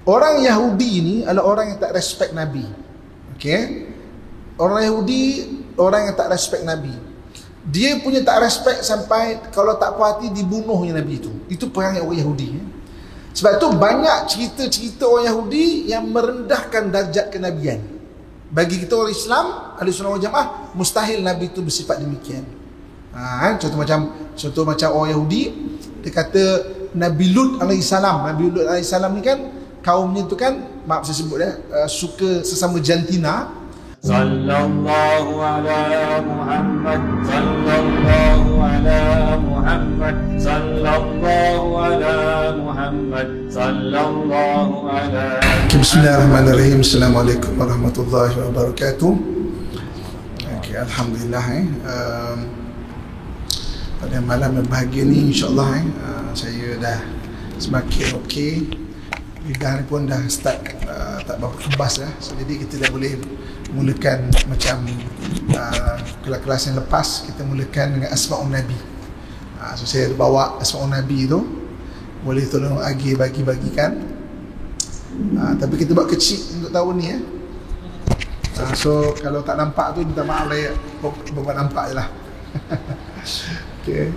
Orang Yahudi ni adalah orang yang tak respect Nabi. Okey. Orang Yahudi orang yang tak respect Nabi. Dia punya tak respect sampai kalau tak puas hati dibunuhnya Nabi itu. Itu perangai orang Yahudi. Sebab tu banyak cerita-cerita orang Yahudi yang merendahkan darjat kenabian. Bagi kita orang Islam, Ahlussunnah wal Jamaah, mustahil Nabi itu bersifat demikian. Contoh macam orang Yahudi, dia kata Nabi Lut alaihissalam. Nabi Lut alaihissalam ni kan kaumnya tu kan, maaf saya sebut suka sesama jantina. Sallallahu ala Muhammad, sallallahu ala Muhammad, sallallahu ala Muhammad, sallallahu ala. Bismillahirrahmanirrahim. Assalamualaikum warahmatullahi wabarakatuh. Okay, alhamdulillah. Pada malam yang bahagia ni, insyaAllah saya dah semakin okey. Lidah ni pun dah start tak berapa kebas dah. So, jadi kita dah boleh mulakan macam kelas-kelas yang lepas. Kita mulakan dengan Asma'un Nabi. So saya bawa Asma'un Nabi tu, boleh tolong bagi-bagikan. Tapi kita buat kecil untuk tahun ni so kalau tak nampak tu minta maaf lah ya. Buat nampak je lah. Okay.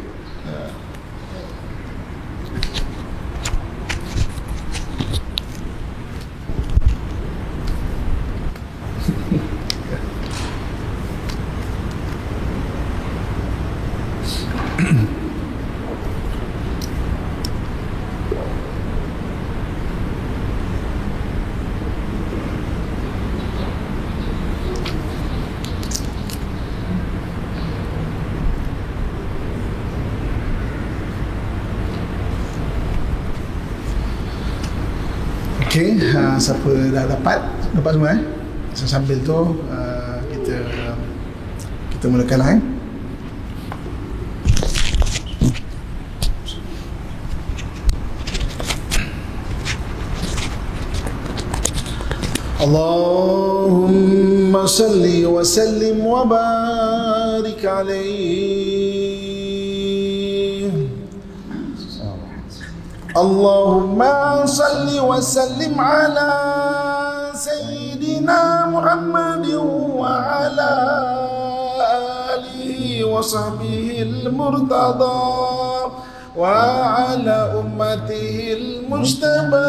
Okay, siapa dah dapat semua so, sambil tu kita mulakan lah Allahumma salli wa sallim wa barik alaihi. Allahumma salli wa sallim ala Sayyidina Muhammadin wa ala alihi wa sahbihi al-murtada wa ala ummatihi al-mujtaba.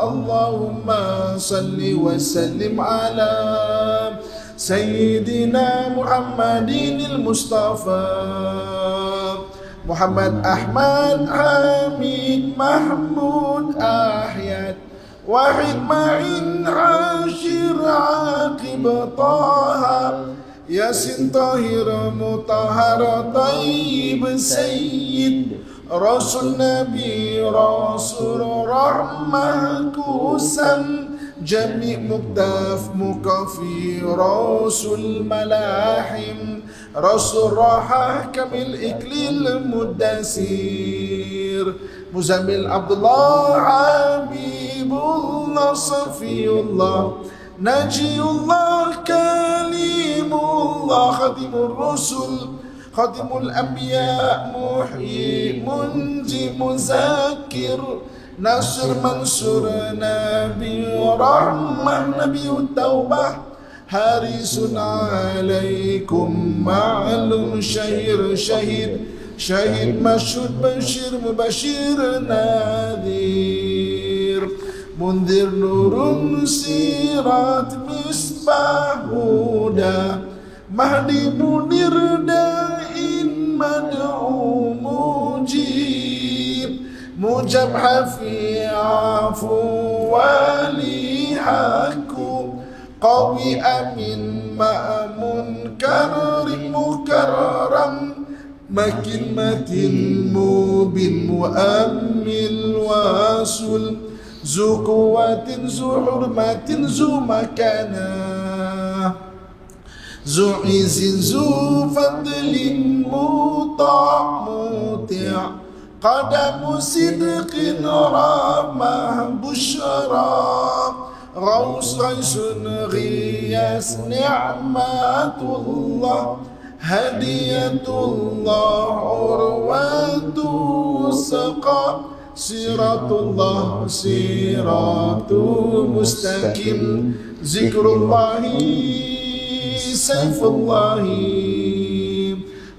Allahumma salli wa sallim ala Sayyidina Muhammadin al-Mustafa Muhammad Ahmad Hamid Mahmud Ahyad Wahid Ma'in Ashir Aqib Taha Yasin Tahir Mutahar Tayyib Sayyid Rasul Nabi Rasul Rahmah Kusam Jami' Muqtaf Muqafi Rasul Malahim Rasul Rahah Kamil Iklil Muddasir Muzammil Abdullah Habibullah Safiyullah Najiyullah Kalimullah Khadimul Rusul Khadimul Anbiya Muhyi Munji Muzakir Nasir Mansur Nabi Rahmah Nabi Taubah Harisun alaikum ma'lum syahir syahid Syahid masyhud bashir mubashir nadhir Mundir nurun sirat misbah huda Mahdi munir da'in mad'u mujib Mujab hafi afu wali hakum Qawi amin ma'amun karim mukarram Makin matin mubin mu'ammil wasul Zu kuwatin zu hurmatin zu makanah Zu izin zu fadlin muta' muti' Qadamu sidqin ramah bushra Ghaus ghaisun ghiyas ni'matullah Hadiyatullah urwatu saqa siratullah siratul mustaqim, zikrullahi sayfullahi.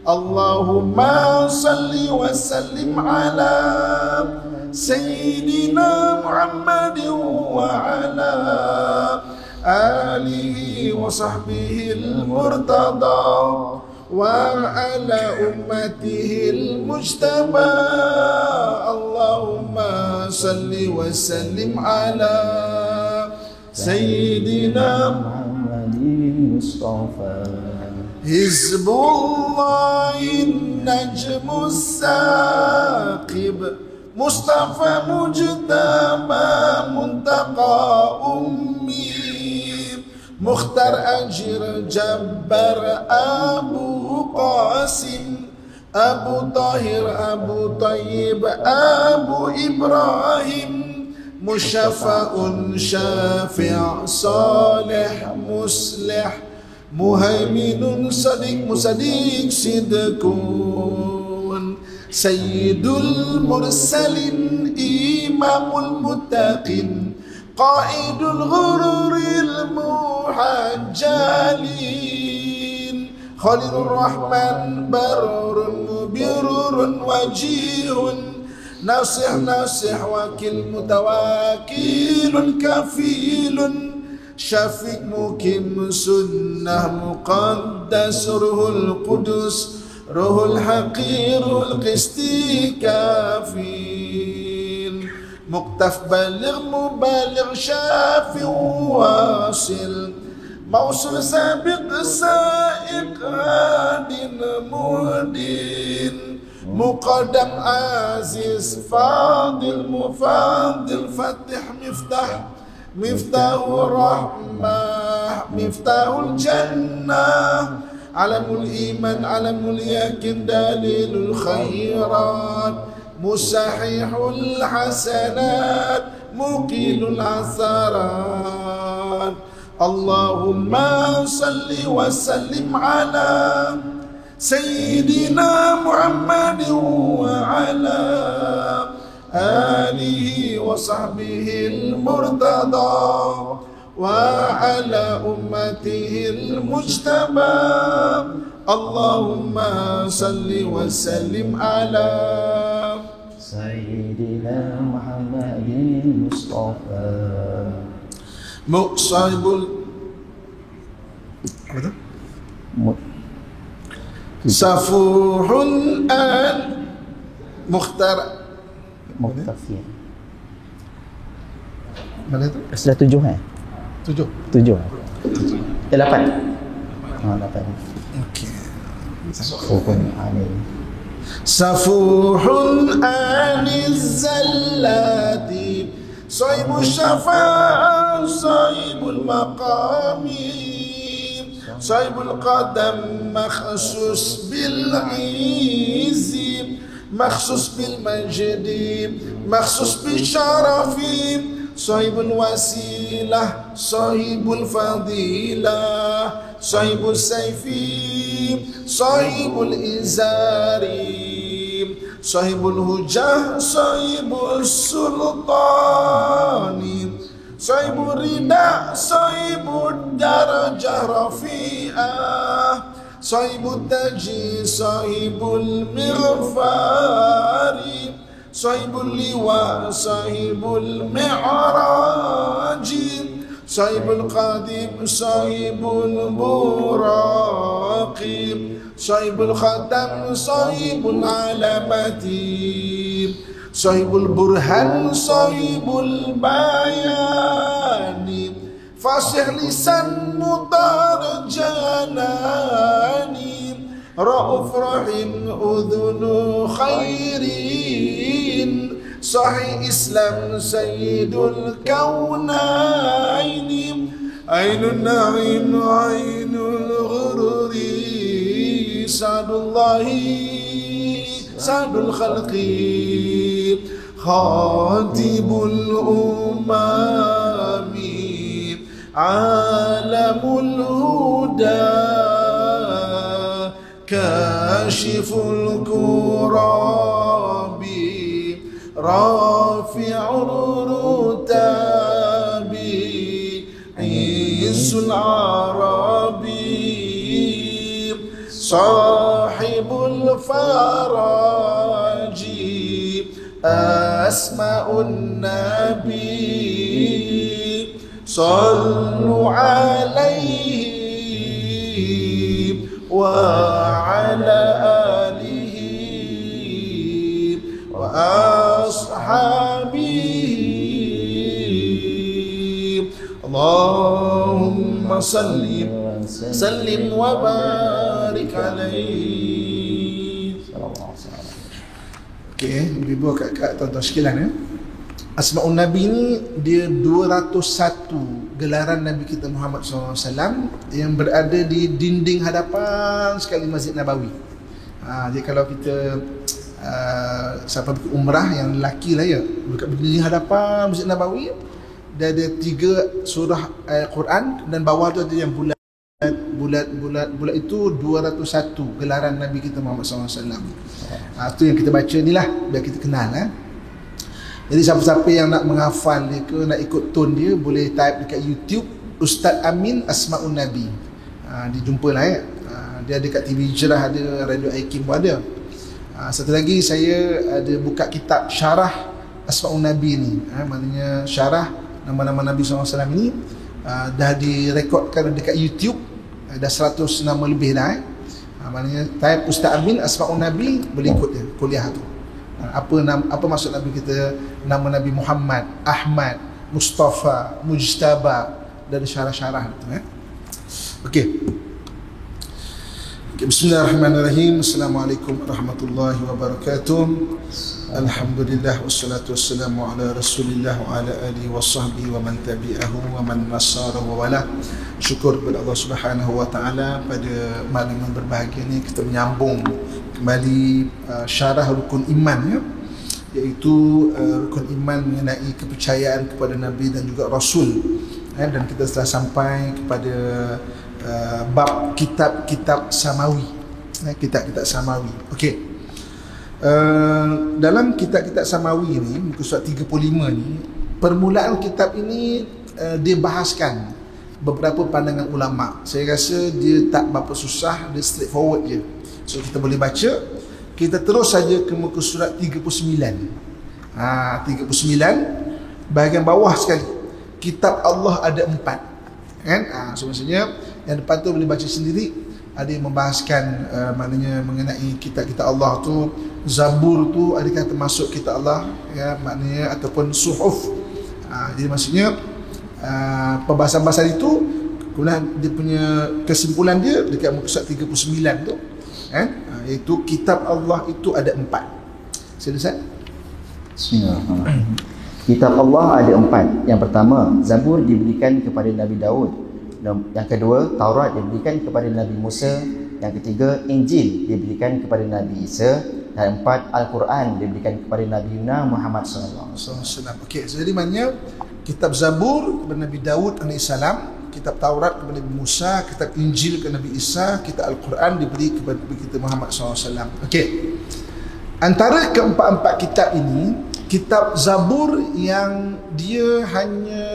Allahumma salli wa sallim ala sayyidina Muhammadin wa ala alihi wa sahbihi al-murtada wa ala ummatihi al-mujtaba. Allahumma salli wa sallim ala sayyidina Muhammadin Mustafa. Hizbullahin najmus saqib, Mustafa mujtaba muntaqa ummi, Mukhtar Ajir Jabbar Abu Qasim, Abu Tahir Abu Tayyib Abu Ibrahim, Musyafa'un Syafi' Salih Muslih, Muhaiminun Sadiq Musaddiq Sidqun, Sayyidul Mursalin Imamul Muttaqin, Qaidul Ghururil Muhajjalin, Khalilur Rahman Barurun Mubirurun Wajihun, Nasih Nasih Wakil Mutawakilun Kafilun, Syafiq Mukim Sunnah Muqaddas Ruhul Qudus, Ruhul Haqirul Qisti Kafil, Muqtaf Baligh Mubaligh Syafi' Wasil, Mausul Sabiq Sa'iq Hadin Muhdin, Muqaddam Aziz Fadil Mufadil Fatih Miftah, Miftahur Rahmah, Miftahul Jannah, Alamul Iman, Alamul Yakin, Dalilul Khairat, Musahihul Hasanat, Muqilul Asarat. Allahumma salli wa sallim ala Sayyidina Muhammadin wa ala alihi wa sahbihi al-murtada wa ala ummatihi al-mujtaba. Allahumma salli wa sallim ala Sayyidina Muhammadin Mustafa. Muqsibul Safuhul an Mukhtar Muqtafir. Mana itu? Sudah 7 eh? 7. 7. 8. Oh, 8. Okey. Safuhun ani. Safuhun aniz zallati, Sahibul syafa'ah, Sahibul maqami, Sahibul qadam, Makhsus bil izzi, Makhsus bil majdi, Makhsus bil syarafi, Sahibul wasilah, Sahibul fadilah, Sahibul sayfi, Sahibul izari, Sahibul hujah, Sahibul sultani, Sahibul rida, Sahibul darajah rafi'ah, Sahibul taji, Sahibul mighfari, Sahibul liwa, Sahibul mi'raji, Sahibul qadim, Sahibul buraqi, Sahibul khatam, Sahibul alamati, Sahibul burhan, Sahibul bayani, Fasih lisan mutar janani, Ra'uf rahim udhunu khairin, Sahih Islam Sayyidul Kaunaini, Ainun na'in ainul ghururi, Sadullahi Sadul khalqi, Khatibul umami, Alamul huda, Kashiful kurabi, rafi'ur rutabi izzul arabi sahibul faraji asma'un nabi sallu alaihi wa ala alihi wa ashabihi Allahumma sallim wa barik alaihi. Okey, ibu kakak tuan-tuan sekalian ya. Asma'un Nabi ni dia 201 gelaran Nabi kita Muhammad SAW yang berada di dinding hadapan sekali Masjid Nabawi. Jadi kalau kita siapa pergi umrah yang lelaki lah ya, dekat dinding hadapan Masjid Nabawi, dia ada 3 surah Quran dan bawah tu ada yang bulat itu 201 gelaran Nabi kita Muhammad SAW. Itu yang kita baca ni lah biar kita kenal Jadi siapa-siapa yang nak menghafal dia ke, nak ikut tone dia, boleh type dekat YouTube Ustaz Amin Asma'un Nabi. Dijumpa lah ya. Dia ada kat TV Hijrah, ada Radio Aikim pun ada. Satu lagi saya ada buka kitab syarah Asma'un Nabi ni. Maknanya syarah nama-nama Nabi SAW ni dah direkodkan dekat YouTube. Dah 100 nama lebih dah maknanya type Ustaz Amin Asma'un Nabi, boleh ikut dia kuliah tu. Apa maksud Nabi kita, nama Nabi Muhammad, Ahmad, Mustafa, Mujtaba, dan syarah-syarah tu Okey. Bismillahirrahmanirrahim. Assalamualaikum warahmatullahi wabarakatuh. Alhamdulillah wassalatu wassalamu ala Rasulillah wa ala alihi wa sahbihi wa man tabi'ahu wa man nasara wa wala. Syukur kepada Allah Subhanahu wa taala, pada malam yang berbahagia ni kita menyambung kembali syarah rukun iman iaitu rukun iman mengenai kepercayaan kepada Nabi dan juga Rasul. Dan kita telah sampai kepada bab kitab-kitab samawi. Kitab-kitab samawi. Okey. Dalam kitab-kitab samawi ni, muka surat 35 ni, permulaan kitab ini dia bahaskan beberapa pandangan ulama. Saya rasa dia tak berapa susah, dia straightforward je. So kita boleh baca. Kita terus saja ke muka surat 39. 39 bahagian bawah sekali. Kitab Allah ada 4. Kan? So maksudnya yang depan tu boleh baca sendiri. Ada yang membahaskan maknanya mengenai kitab-kitab Allah tu, Zabur tu adakah termasuk kitab Allah ya, maknanya ataupun suhuf. Jadi maksudnya perbahasan-bahasan itu, kemudian dia punya kesimpulan dia dekat muka surat 39 tu iaitu kitab Allah itu ada 4. Sila. Bismillahirrahmanirrahim. Kitab Allah ada 4. Yang pertama, Zabur diberikan kepada Nabi Daud. Yang kedua, Taurat diberikan kepada Nabi Musa. Yang ketiga, Injil diberikan kepada Nabi Isa. Dan 4, Al-Quran diberikan kepada Nabi Muhammad SAW. Okey, jadi maknanya kitab Zabur kepada Nabi Daud AS, kitab Taurat kepada Nabi Musa, kitab Injil kepada Nabi Isa, kitab Al-Quran diberi kepada Nabi kita Muhammad SAW. Okey. Antara keempat-empat kitab ini, kitab Zabur yang dia hanya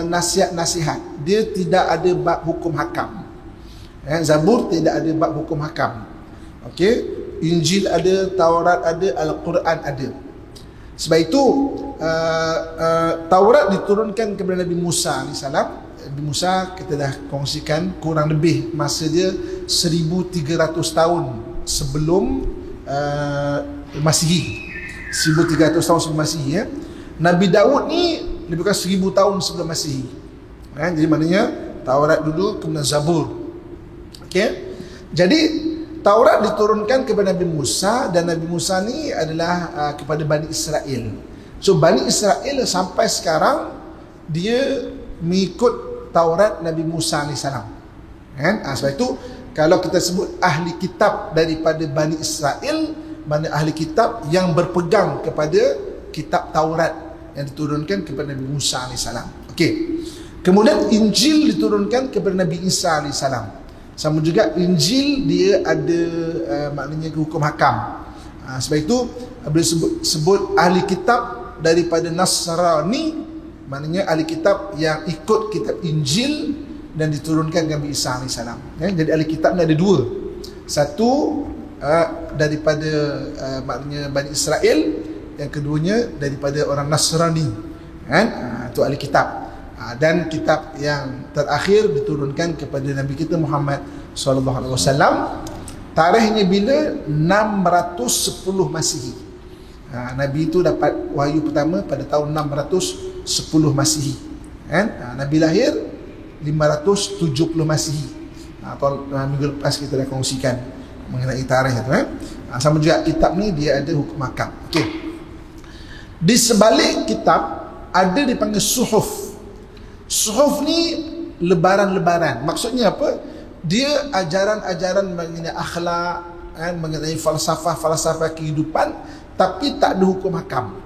nasihat-nasihat, dia tidak ada bab hukum hakam. Zabur tidak ada bab hukum hakam. Okey. Injil ada, Taurat ada, Al-Quran ada. Sebab itu Taurat diturunkan kepada Nabi Musa AS. Nabi Musa kita dah kongsikan kurang lebih masa dia 1300 tahun sebelum Masihi. 1300 tahun sebelum Masihi ya. Nabi Daud ni lebih kurang 1000 tahun sebelum Masihi. Jadi maknanya Taurat dulu kemudian Zabur. Okey. Jadi Taurat diturunkan kepada Nabi Musa, dan Nabi Musa ni adalah kepada Bani Israel. So Bani Israel sampai sekarang dia mengikut Taurat Nabi Musa AS. Sebab itu kalau kita sebut ahli kitab daripada Bani Israel, mana ahli kitab yang berpegang kepada kitab Taurat yang diturunkan kepada Nabi Musa AS. Okey. Kemudian Injil diturunkan kepada Nabi Isa AS. Sama juga Injil dia ada maknanya hukum hakam. Sebab itu Bila sebut ahli kitab daripada Nasrani, maknanya ahli kitab yang ikut kitab Injil dan diturunkan Nabi Isa AS. Jadi ahli kitab ni ada dua. Satu daripada maknanya Bani Israel, yang keduanya daripada orang Nasrani, itu ahli kitab. Dan kitab yang terakhir diturunkan kepada Nabi kita Muhammad SAW. Tarikhnya bila? 610 Masihi. Nabi itu dapat wahyu pertama pada tahun 610 Masihi. Nabi lahir 570 Masihi. Minggu lepas kita dah kongsikan mengenai tarikh itu. Sama juga kitab ni dia ada hukum akam. Okey. Di sebalik kitab ada dipanggil suhuf. Suhuf ni lebaran-lebaran. Maksudnya apa? Dia ajaran-ajaran mengenai akhlak, mengenai falsafah kehidupan, tapi tak ada hukum hakam.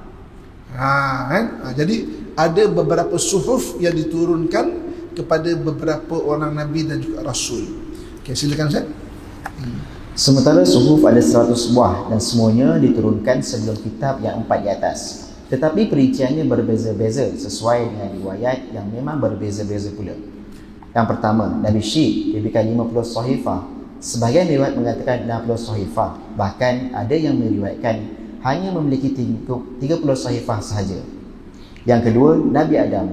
Jadi ada beberapa suhuf yang diturunkan kepada beberapa orang Nabi dan juga Rasul. Okay, silakan Ustaz. Sementara suhuf ada 100 buah dan semuanya diturunkan sebelum kitab yang 4 di atas. Tetapi perinciannya berbeza-beza sesuai dengan riwayat yang memang berbeza-beza pula. Yang pertama, Nabi Syed diberikan 50 sahifah. Sebahagian riwayat mengatakan 60 sahifah. Bahkan ada yang meriwayatkan hanya memiliki 30 sahifah sahaja. Yang kedua, Nabi Adam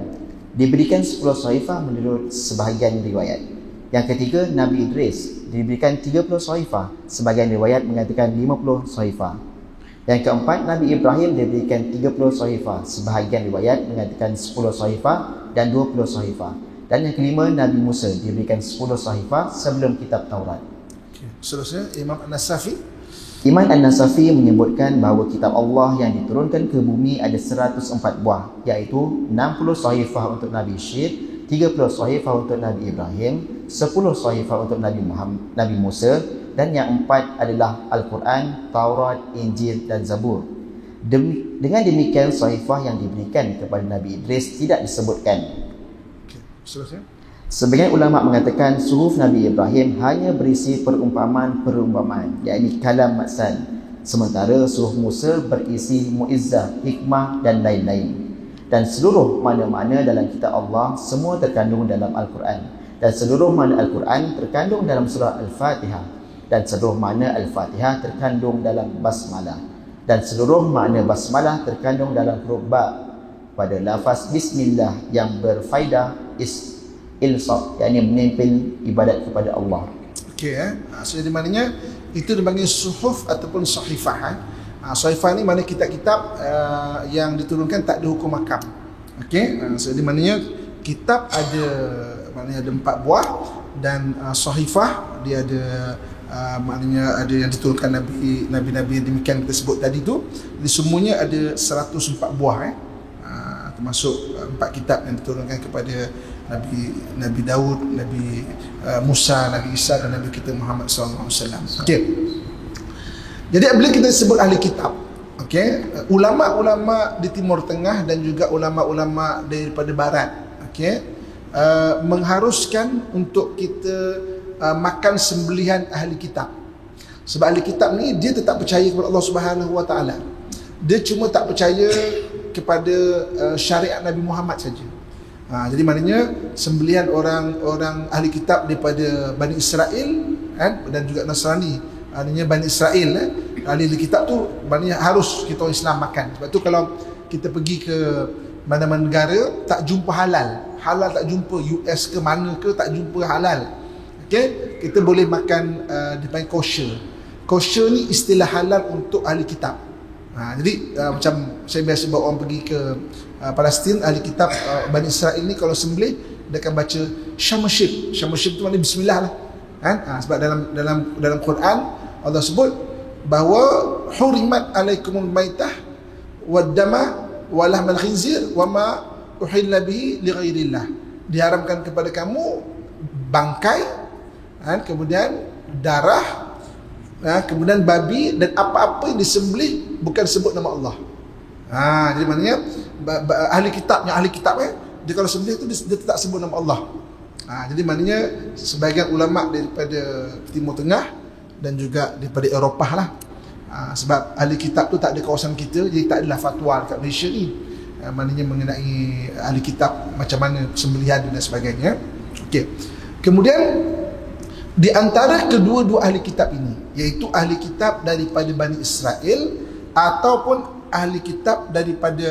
diberikan 10 sahifah menurut sebahagian riwayat. Yang ketiga, Nabi Idris diberikan 30 sahifah. Sebahagian riwayat mengatakan 50 sahifah. Yang keempat, Nabi Ibrahim diberikan 30 sahifah. Sebahagian riwayat mengatakan 10 sahifah dan 20 sahifah. Dan yang kelima, Nabi Musa diberikan 10 sahifah sebelum kitab Taurat. Seterusnya, Imam An-Nasafi. Imam An-Nasafi menyebutkan bahawa kitab Allah yang diturunkan ke bumi ada 104 buah, iaitu 60 sahifah untuk Nabi Syed, 30 sahifah untuk Nabi Ibrahim, 10 sahifah untuk Nabi Musa, dan yang 4 adalah Al-Quran, Taurat, Injil dan Zabur. Dengan demikian, sahifah yang diberikan kepada Nabi Idris tidak disebutkan. Seterusnya. Sebagian ulama mengatakan suhuf Nabi Ibrahim hanya berisi perumpamaan, yakni kalam maksan. Sementara suhuf Musa berisi mu'izzah, hikmah dan lain-lain. Dan seluruh makna-makna dalam kitab Allah semua terkandung dalam Al-Quran. Dan seluruh makna Al-Quran terkandung dalam surah Al-Fatihah. Dan seluruh makna Al-Fatihah terkandung dalam Basmalah. Dan seluruh makna Basmalah terkandung dalam huruf ba pada lafaz Bismillah yang berfaedah ilsaq, yakni menempel ibadat kepada Allah. Okey, so jadi maknanya itu dipanggil suhuf ataupun sahifah. Sahifah ni maknanya kitab-kitab yang diturunkan tak ada hukum hakam. Okey, so jadi maknanya kitab maknanya ada 4 buah, dan sahifah dia ada maknanya ada yang diturunkan nabi-nabi demikian kita sebut tadi tu. Jadi semuanya ada 104 buah termasuk 4 kitab yang diturunkan kepada Nabi Daud, Nabi Musa, Nabi Isa dan Nabi kita Muhammad SAW. Okey. Jadi bila kita sebut ahli kitab, okey, ulama-ulama di Timur Tengah dan juga ulama-ulama daripada barat, okey, mengharuskan untuk kita makan sembelihan ahli kitab. Sebab ahli kitab ni dia tetap percaya kepada Allah Subhanahu Wa Taala. Dia cuma tak percaya kepada syariat Nabi Muhammad saja. Jadi maknanya sembelihan orang ahli kitab daripada Bani Israel dan juga Nasrani, maknanya Bani Israel ahli kitab tu maknanya harus kita orang Islam makan. Sebab tu kalau kita pergi ke mana-mana negara tak jumpa halal tak jumpa, US ke mana ke tak jumpa halal. Okey, kita boleh makan dipanggil kosher. Kosher ni istilah halal untuk ahli kitab. Jadi macam saya biasa bawa orang pergi ke Palestin, ahli kitab Bani Israel ni kalau sembelih dia akan baca Shamashib. Shamashib tu maknanya bismillah lah. Sebab dalam Quran Allah sebut bahawa hurimat alaikumul maitah waddama walahmal khinzir wama uhilla bihi li ghairillah. Diharamkan kepada kamu bangkai, kemudian darah, kemudian babi dan apa-apa yang disembelih bukan sebut nama Allah. Jadi maknanya ahli kitab dia kalau sembelih tu dia tak sebut nama Allah. Jadi maknanya sebahagian ulama daripada Timur Tengah dan juga daripada Eropah lah, Sebab ahli kitab tu tak ada kawasan kita, jadi tak adalah fatwa kat Malaysia ni. Maknanya mengenai ahli kitab, macam mana sembelihan dan sebagainya. Okey. Kemudian di antara kedua-dua ahli kitab ini, iaitu ahli kitab daripada Bani Israel ataupun ahli kitab daripada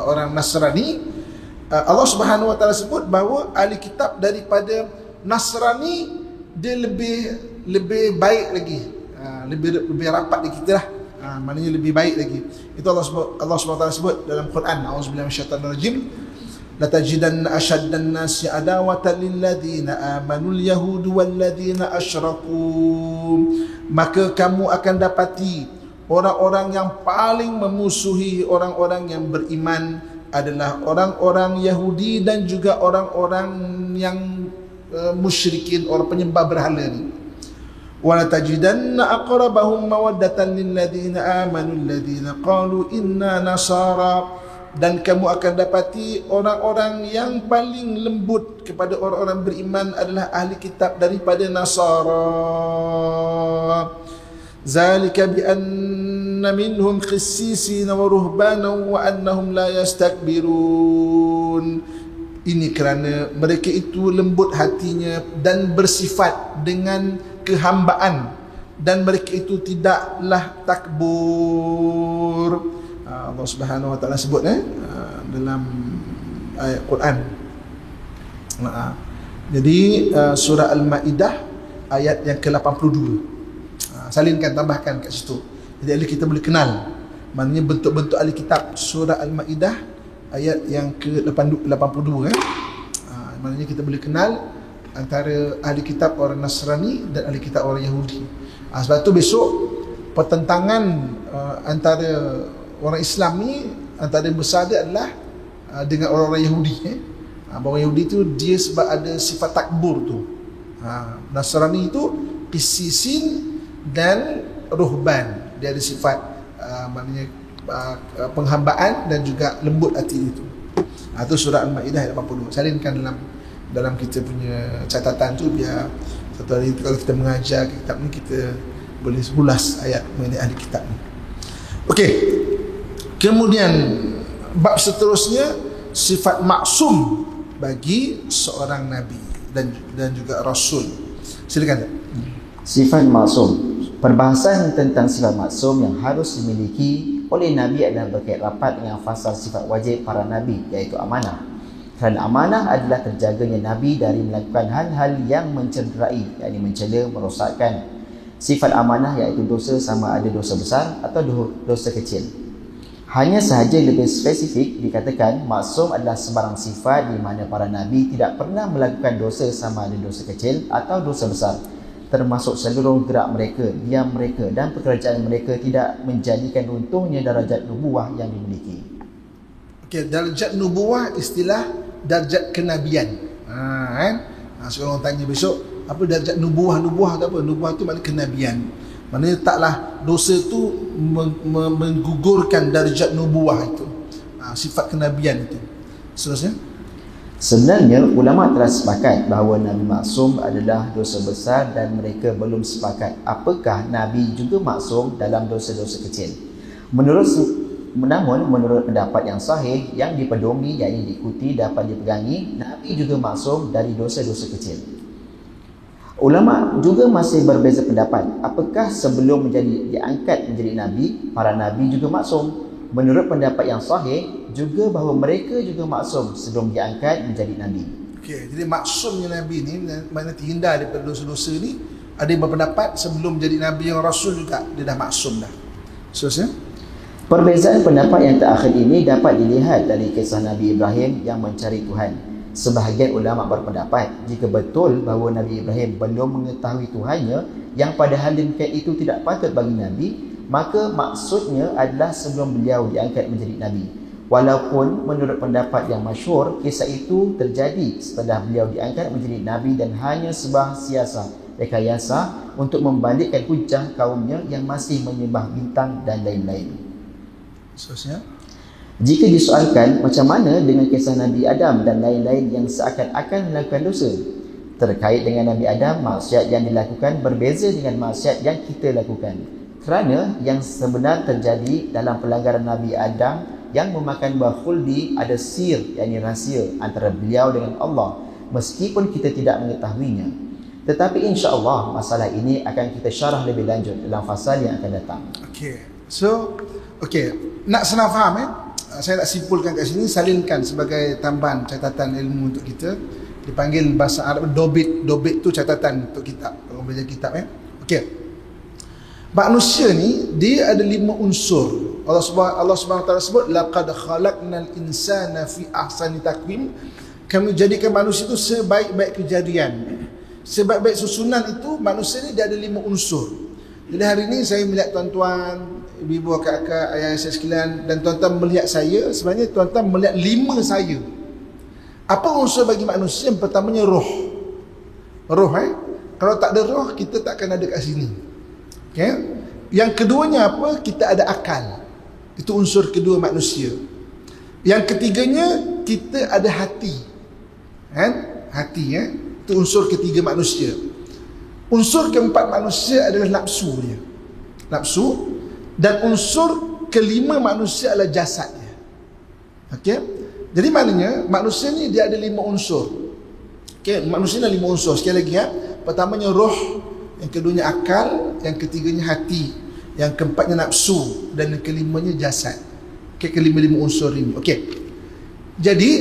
orang Nasrani, Allah Subhanahu Wa Taala sebut bahawa ahli kitab daripada Nasrani dia lebih baik lagi, lebih rapat dari kita lah. Maknanya lebih baik lagi. Itu Allah Subhanahu Wa Taala sebut dalam Quran. A'udzubillahi minasyaitanir rajim. La tajidanna ashaddan nasi adawatan lil ladzina amanu al yahud wal ladzina asyraku. Maka kamu akan dapati orang-orang yang paling memusuhi orang-orang yang beriman adalah orang-orang Yahudi dan juga orang-orang yang musyrikin, orang penyembah berhala ni. Wala tajidanna aqrabahum mawaddatan lil ladzina amanu alladzina qalu inna nasara. Dan kamu akan dapati orang-orang yang paling lembut kepada orang-orang beriman adalah ahli kitab daripada Nasara. Zalika bi anna minhum qissisina wa ruhbanan wa annahum la yastakbirun. Ini kerana mereka itu lembut hatinya dan bersifat dengan kehambaan, dan mereka itu tidaklah takbur. Allah Subhanahu Wa Taala sebut dalam ayat Quran. Jadi surah Al-Maidah ayat yang ke-82. Salinkan, tambahkan kat situ. Jadi kita boleh kenal maknanya bentuk-bentuk ahli kitab. Surah Al-Maidah ayat yang ke-82 maknanya kita boleh kenal antara ahli kitab orang Nasrani dan ahli kitab orang Yahudi. Sebab tu besok pertentangan antara orang Islam ni, antara yang besar dia adalah dengan orang-orang Yahudi. Orang Yahudi tu dia sebab ada sifat takbur tu. Nasrani itu qisisin dan ruhban. Dia ada sifat maknanya penghambaan dan juga lembut hati itu. Itu surah Al-Maidah ayat 82. Salinkan dalam kita punya catatan tu, biar satu hari kalau kita mengajar kitab ni kita boleh ulas ayat mengenai ahli kitab ni. Okey. Kemudian bab seterusnya, sifat maksum bagi seorang nabi dan juga rasul. Silakan. Sifat maksum. Perbahasan tentang sifat maksum yang harus dimiliki oleh nabi adalah berkait rapat dengan fasal sifat wajib para nabi, iaitu amanah. Kerana amanah adalah terjaganya nabi dari melakukan hal-hal yang mencederai, yakni mencela, merosakkan. Sifat amanah iaitu dosa, sama ada dosa besar atau dosa kecil. Hanya sahaja lebih spesifik dikatakan maksum adalah sebarang sifat di mana para nabi tidak pernah melakukan dosa, sama ada dosa kecil atau dosa besar, termasuk seluruh gerak mereka, diam mereka dan pekerjaan mereka tidak menjadikan runtuhnya darjat nubuwah yang dimiliki. Okey, darjat nubuwah istilah darjat kenabian. Seorang tanya besok, apa darjat nubuwah? Nubuwah tu apa? Nubuwah tu maknanya kenabian. Maknanya taklah dosa tu menggugurkan darjat nubuwah itu, sifat kenabian itu. Seterusnya, sebenarnya ulama telah sepakat bahawa Nabi maksum adalah dosa besar dan mereka belum sepakat apakah Nabi juga maksum dalam dosa-dosa kecil. Namun menurut pendapat yang sahih yang dipedomi, yakni diikuti, dapat dipegangi, Nabi juga maksum dari dosa-dosa kecil. Ulama juga masih berbeza pendapat apakah sebelum diangkat menjadi nabi, para nabi juga maksum. Menurut pendapat yang sahih juga bahawa mereka juga maksum sebelum diangkat menjadi nabi. Okey, jadi maksumnya nabi ni maknanya terhindar daripada dosa-dosa ni. Ada yang berpendapat sebelum jadi nabi yang rasul juga dia dah maksum dah. Seterusnya, perbezaan pendapat yang terakhir ini dapat dilihat dari kisah Nabi Ibrahim yang mencari Tuhan. Sebahagian ulama berpendapat jika betul bahawa Nabi Ibrahim belum mengetahui Tuhannya, yang pada hal demikian itu tidak patut bagi Nabi, maka maksudnya adalah sebelum beliau diangkat menjadi Nabi. Walaupun menurut pendapat yang masyhur, kisah itu terjadi setelah beliau diangkat menjadi Nabi dan hanya sebuah siasat, rekayasa untuk membalikkan hujah kaumnya yang masih menyembah bintang dan lain-lain. seterusnya, jika disoalkan macam mana dengan kisah Nabi Adam dan lain-lain yang seakan-akan melakukan dosa, Terkait dengan Nabi Adam, maksiat yang dilakukan berbeza dengan maksiat yang kita lakukan. Kerana yang sebenar terjadi dalam pelanggaran Nabi Adam yang memakan buah khuldi ada sir, yakni rahsia antara beliau dengan Allah, meskipun kita tidak mengetahuinya. Tetapi insya-Allah masalah ini akan kita syarah lebih lanjut dalam fasal yang akan datang. Okey. So, nak senang faham saya nak simpulkan kat sini, salinkan sebagai tambahan catatan ilmu untuk kita. Dipanggil bahasa Arab dobit. Dobit tu catatan untuk kitab. Kalau belajar kitab Okey. Manusia ni dia ada 5 unsur. Allah Subhanahu Wa Taala sebut laqad khalaqnal insana fi ahsani taqwim. Kami jadikan manusia itu sebaik-baik kejadian. Sebaik-baik susunan itu manusia ni dia ada 5 unsur. Jadi hari ini saya melihat tuan-tuan, ibu-ibu, kakak-kakak, ayah saya sekalian, dan tuan-tuan melihat saya, sebenarnya tuan-tuan melihat 5 saya. Apa unsur bagi manusia? Yang pertamanya roh. Roh Kalau tak ada roh, kita tak akan ada kat sini. Okay? Yang keduanya apa? Kita ada akal. Itu unsur kedua manusia. Yang ketiganya, kita ada hati. Hati Itu unsur ketiga manusia. Unsur keempat manusia adalah nafsu dia. Nafsu. Dan unsur kelima manusia adalah jasadnya. Okey? Jadi maknanya manusia ni dia ada 5 unsur. Okey, manusia ni ada 5 unsur. Sekali lagi pertamanya roh, yang keduanya akal, yang ketiganya hati, yang keempatnya nafsu, dan yang kelimanya jasad. Okey, kelima-lima unsur ini. Okey. Jadi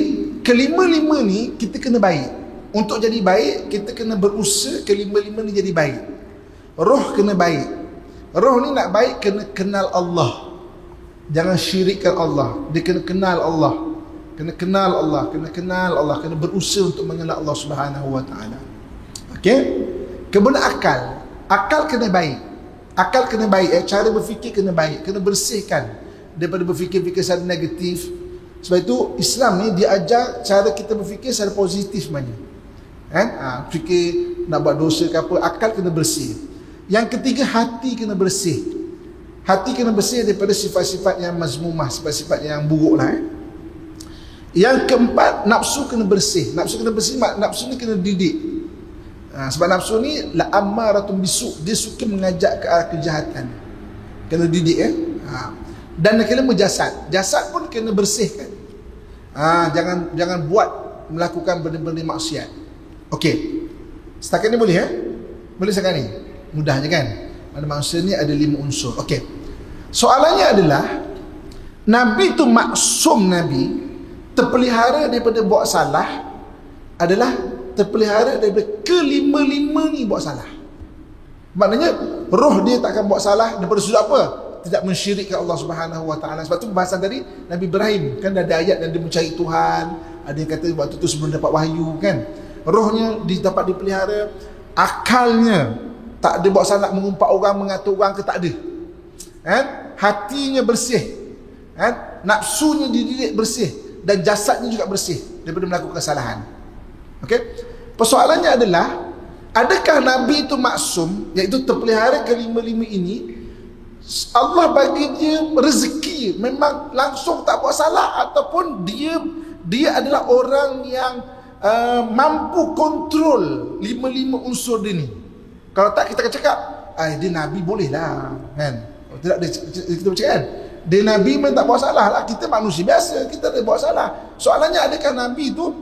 kelima-lima ni kita kena baik. Untuk jadi baik, kita kena berusaha kelima-lima ni jadi baik. Roh kena baik. Roh ni nak baik kena kenal Allah. Jangan syirikkan Allah. Dia kena kenal Allah. Kena kenal Allah, kena berusaha untuk mengenal Allah Subhanahu Wa Taala. Okey? Kemudian akal. Akal kena baik. Akal kena baik, cara berfikir kena baik, kena bersihkan daripada berfikir-fikir secara negatif. Sebab itu Islam ni dia ajar cara kita berfikir secara positif sebenarnya. Fikir nak buat dosa ke apa, akal kena bersih. Yang ketiga, hati kena bersih. Hati kena bersih daripada sifat-sifat yang mazmumah, sifat-sifat yang buruk lah. Yang keempat, nafsu kena bersih. Nafsu kena bersih, nafsu ni kena didik. Sebab nafsu ni la ammaratun bisu, dia suka mengajak ke arah kejahatan. Kena didik Dan yang kelima, jasad. Jasad pun kena bersihkan. Jangan buat melakukan benda-benda maksiat. Okey. Setakat ni boleh Boleh setakat ni. Mudah je kan? Mana manusia ni ada 5 unsur. Okey. Soalannya adalah, Nabi tu maksum, Nabi terpelihara daripada buat salah, adalah terpelihara daripada kelima-lima ni buat salah. Maknanya roh dia takkan buat salah daripada sudut apa? Tidak mensyirikkan Allah Subhanahu Wa Taala. Sebab tu pembahasan tadi Nabi Ibrahim kan ada ayat yang dia mencari Tuhan, ada yang kata waktu tu sebelum dapat wahyu kan. Rohnya dapat dipelihara, akalnya tak ada buat salah, mengumpat orang, mengatur orang ke, tak ada. Hatinya bersih. Nafsunya dididik bersih. Dan jasadnya juga bersih daripada melakukan kesalahan. Okey? Persoalannya adalah, adakah Nabi itu maksum, iaitu terpelihara kelima-lima ini? Allah bagi dia rezeki, memang langsung tak buat salah, ataupun dia adalah orang yang mampu kontrol lima-lima unsur dia ni? Kalau tak, kita akan cakap dia Nabi boleh lah kan? Tidak, kita bercakap kan, dia Nabi memang tak buat salah lah. Kita manusia biasa, kita tak buat salah. Soalannya, adakah Nabi tu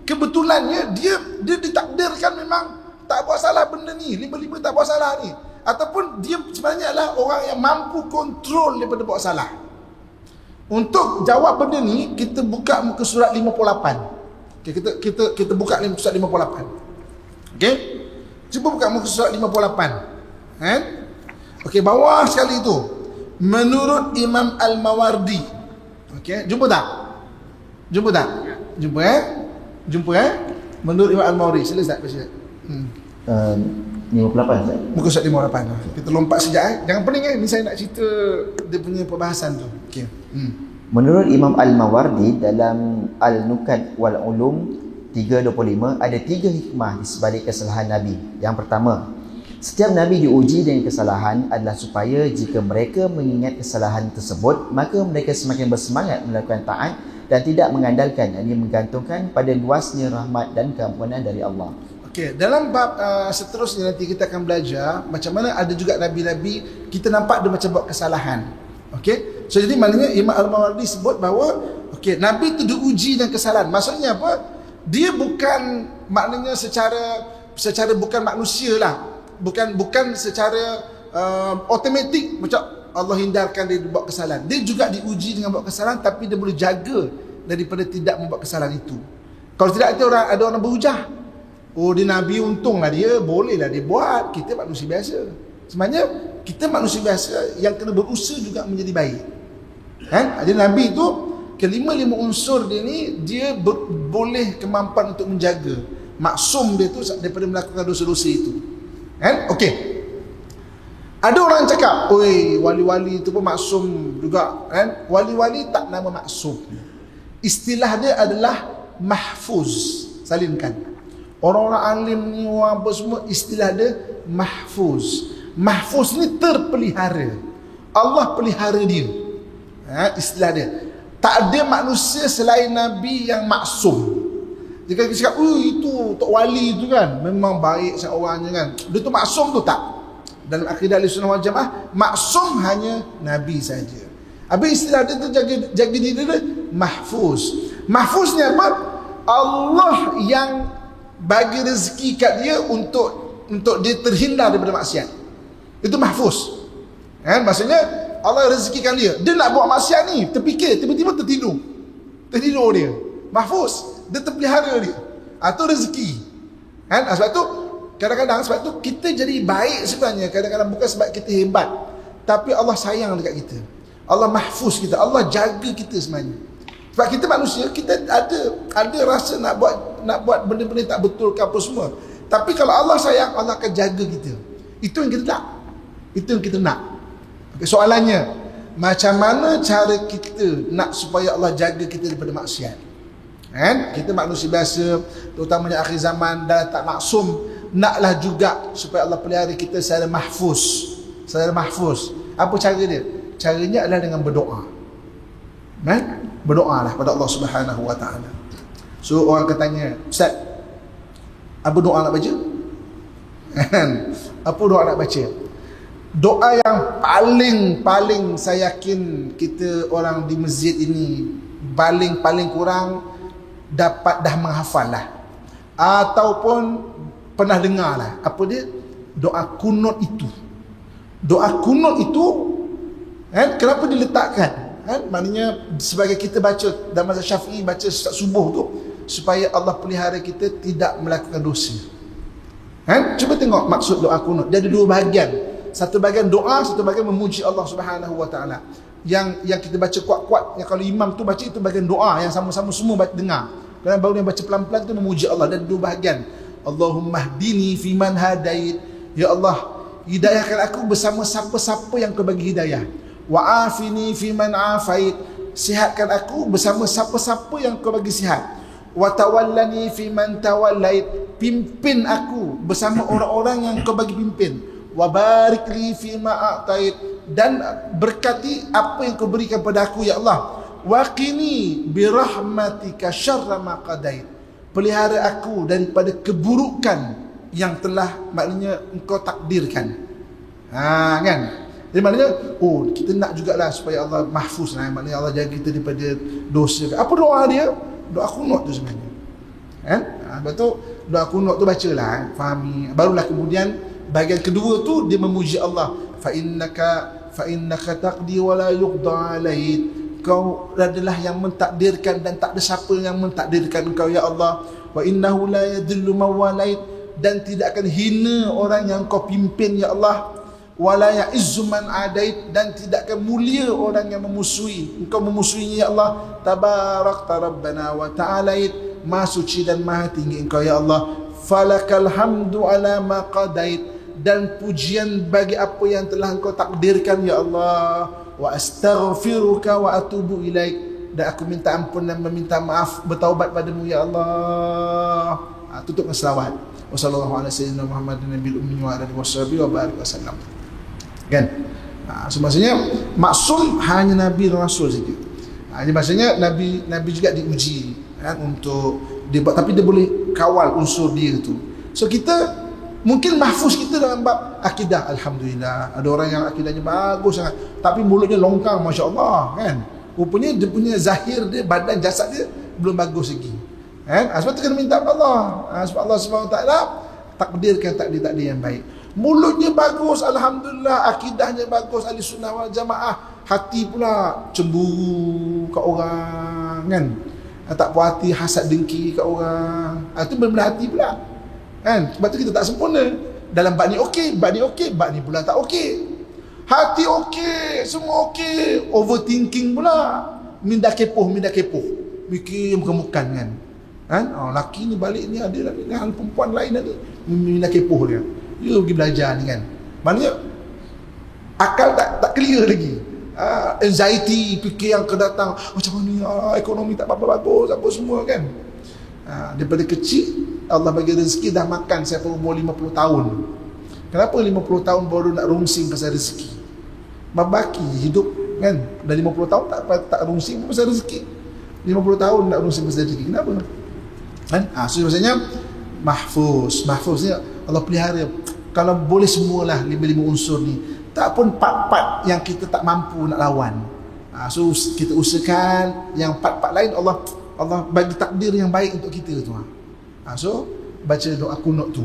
kebetulannya dia ditakdirkan memang tak buat salah benda ni, lima-lima tak buat salah ni, ataupun dia sebenarnya adalah orang yang mampu kontrol daripada buat salah? Untuk jawab benda ni, kita buka muka surat 58. Okay, kita buka surat 58. Okey? Cuba buka muka surat 58. Okey, bawah sekali tu. Menurut Imam Al-Mawardi. Okey, jumpa tak? Jumpa Menurut Imam Al-Mawardi. Sila Ustaz, baca. 58 Ustaz. Muka surat 58. Kita lompat sekejap Jangan pening ni saya nak cerita dia punya perbahasan tu. Okey. Menurut Imam Al-Mawardi dalam Al-Nukat wal Ulum 325, ada 3 hikmah di sebalik kesalahan Nabi. Yang pertama, setiap Nabi diuji dengan kesalahan adalah supaya jika mereka mengingat kesalahan tersebut, maka mereka semakin bersemangat melakukan taat dan tidak mengandalkan, yang menggantungkan pada luasnya rahmat dan keampunan dari Allah. Okey, dalam bab seterusnya nanti kita akan belajar macam mana ada juga nabi-nabi kita nampak dia macam buat kesalahan. Okey. So jadi maknanya Imam Al-Mawardi sebut bahawa okey, nabi tu diuji dengan kesalahan. Maksudnya apa? Dia bukan maknanya secara bukan manusia lah. Bukan secara automatik macam Allah hindarkan dia buat kesalahan. Dia juga diuji dengan buat kesalahan, tapi dia boleh jaga daripada tidak membuat kesalahan itu. Kalau tidak ada orang berhujah. Oh, dia Nabi, untunglah dia, bolehlah dia buat. Kita manusia biasa. Sebenarnya kita manusia biasa yang kena berusaha juga menjadi baik. Kan? Jadi Nabi itu kelima-lima unsur dia ni, dia boleh kemampuan untuk menjaga maksum dia tu daripada melakukan dosa-dosa itu. Kan? Okey. Ada orang cakap, oi, wali-wali itu pun maksum juga, kan? Wali-wali tak nama maksum. Istilah dia adalah mahfuz. Salinkan. Orang-orang alim ni, orang apa semua, istilah dia mahfuz. Mahfuz ni terpelihara. Allah pelihara dia. Istilah dia. Tak ada manusia selain Nabi yang maksum. Jika kita cakap, itu Tok Wali tu kan, memang baik seorangnya kan. Dia tu maksum tu tak? Dalam akidah Ahlussunnah wal Jamaah, maksum hanya Nabi saja. Habis istilah dia tu jaga diri dia mahfuz. Mahfuz ni apa? Allah yang bagi rezeki kat dia untuk dia terhindar daripada maksiat. Itu mahfuz. Kan? Maksudnya Allah rezekikan dia. Dia nak buat maksiat ni, terfikir, tiba-tiba tertidur. Tertidur dia. Mahfuz. Dia terpelihara dia. Itu rezeki. Kan? Sebab tu kadang-kadang sebab tu kita jadi baik sebenarnya. Kadang-kadang bukan sebab kita hebat, tapi Allah sayang dekat kita. Allah mahfuz kita. Allah jaga kita sebenarnya. Sebab kita manusia, kita ada rasa nak buat benda-benda tak betul ke apa semua. Tapi kalau Allah sayang, Allah akan jaga kita. Itu yang kita nak. Itu yang kita nak. Okay, soalannya, macam mana cara kita nak supaya Allah jaga kita daripada maksiat? Kan? Kita manusia biasa, terutamanya akhir zaman, dah tak maksum. Naklah juga supaya Allah pelihara kita secara mahfuz. Secara mahfuz. Apa cara dia? Caranya adalah dengan berdoa. Kan? Berdoalah pada Allah Subhanahu wa taala. So orang akan tanya, Ustaz, apa doa nak baca? Apa doa nak baca? Doa yang paling saya yakin kita orang di masjid ini paling kurang dapat dah menghafal lah, ataupun pernah dengar lah. Apa dia? Doa kunut itu. Doa kunut itu, kan, kenapa diletakkan? Kan? Maknanya sebagai kita baca dalam mazhab Syafi'i, baca subuh tu supaya Allah pelihara kita tidak melakukan dosa. Kan? Cuba tengok maksud doa kunut. Dia ada dua bahagian. Satu bahagian doa, satu bahagian memuji Allah Subhanahu wa taala. Yang kita baca kuat-kuat, yang kalau imam tu baca itu bahagian doa yang sama-sama semua dengar. Dan baru yang baca pelan-pelan tu memuji Allah. Dan dua bahagian. Allahumma hdini fiman hadait. Ya Allah, hidayahkan aku bersama siapa-siapa yang kau bagi hidayah. Wa afini fiman afait. Sihatkan aku bersama siapa-siapa yang kau bagi sihat. Wa tawallani fiman tawallait. Pimpin aku bersama orang-orang yang kau bagi pimpin. Wa barik li fima a'tait. Dan berkati apa yang kau berikan pada aku ya Allah. Wa qini bi rahmatika syarra ma qadait. Pelihara aku daripada keburukan yang telah maknanya engkau takdirkan. Kan? Jadi maknanya, kita nak jugalah supaya Allah mahfuz lah. Maknanya Allah jaga kita daripada dosa. Apa doa dia? Doa kunut tu sebenarnya. Kan? Lepas tu, doa kunut tu bacalah. Fahami. Barulah kemudian, bahagian kedua tu, dia memuji Allah. Fa'innaka taqdi wa la yuqda alaik. Kau adalah yang mentakdirkan dan tak ada siapa yang mentakdirkan engkau ya Allah. Wa innahu la yadhillu mawalait. Dan tidak akan hina orang yang kau pimpin ya Allah. Wala ya'izzu man adait. Dan tidak akan mulia orang yang memusuhi. Engkau memusuhinya ya Allah. Tabarakta rabbana wa ta'alait. Maha suci dan maha tinggi engkau ya Allah. Falakal hamdu ala ma qadait. Dan pujian bagi apa yang telah engkau takdirkan ya Allah. Wa astaghfiruka wa atubu ilaik. Dan aku minta ampun dan meminta maaf, bertaubat padamu ya Allah. Tutup dengan selawat. Wassallallahu ala sayyidina Muhammadin nabiyil ummi wa ala alihi wasallam. Kan? So maksudnya maksum hanya Nabi dan Rasul saja. Jadi maksudnya Nabi juga diuji kan, untuk dia buat, tapi dia boleh kawal unsur dia tu. So kita mungkin mahfuz kita dalam bab akidah, alhamdulillah. Ada orang yang akidahnya bagus sangat, tapi mulutnya longkang, masya-Allah kan. Rupanya dia punya zahir dia, badan jasad dia belum bagus lagi. Kan? Sebab tu kena minta kepada Allah. Sebab Allah SWT takdirkan takdir-takdir yang baik. Mulutnya bagus, alhamdulillah, akidahnya bagus, ahli sunnah wal jamaah. Hati pula cemburu kat orang kan. Tak puas hati, hasad dengki kat orang. Itu benda hati pula. Kan? Sebab tu kita tak sempurna. Dalam bab ni okey, bab ni pula tak okey. Hati okey, semua okey, overthinking pula. Minda kepoh. Mikir bukan-bukan kan. Kan? Laki ni balik ni ada lagi dengan perempuan lain ada. Minda kepoh dia. Dia pergi belajar ni kan. Maknanya akal tak clear lagi. Anxiety, fikir yang kedatang, macam mana ekonomi tak apa bagus, apa semua kan. Daripada kecil Allah bagi rezeki dah makan sampai umur 50 tahun. Kenapa 50 tahun baru nak rungsing pasal rezeki? Babaki hidup kan, dah 50 tahun tak rungsing pasal rezeki. 50 tahun nak rungsing pasal rezeki. Kenapa? Kan? So maksudnya mahfuz ni Allah pelihara. Kalau boleh semualah 5 unsur ni, tak pun part-part yang kita tak mampu nak lawan. So kita usahakan yang part-part lain Allah bagi takdir yang baik untuk kita tu. So baca doa kunut tu.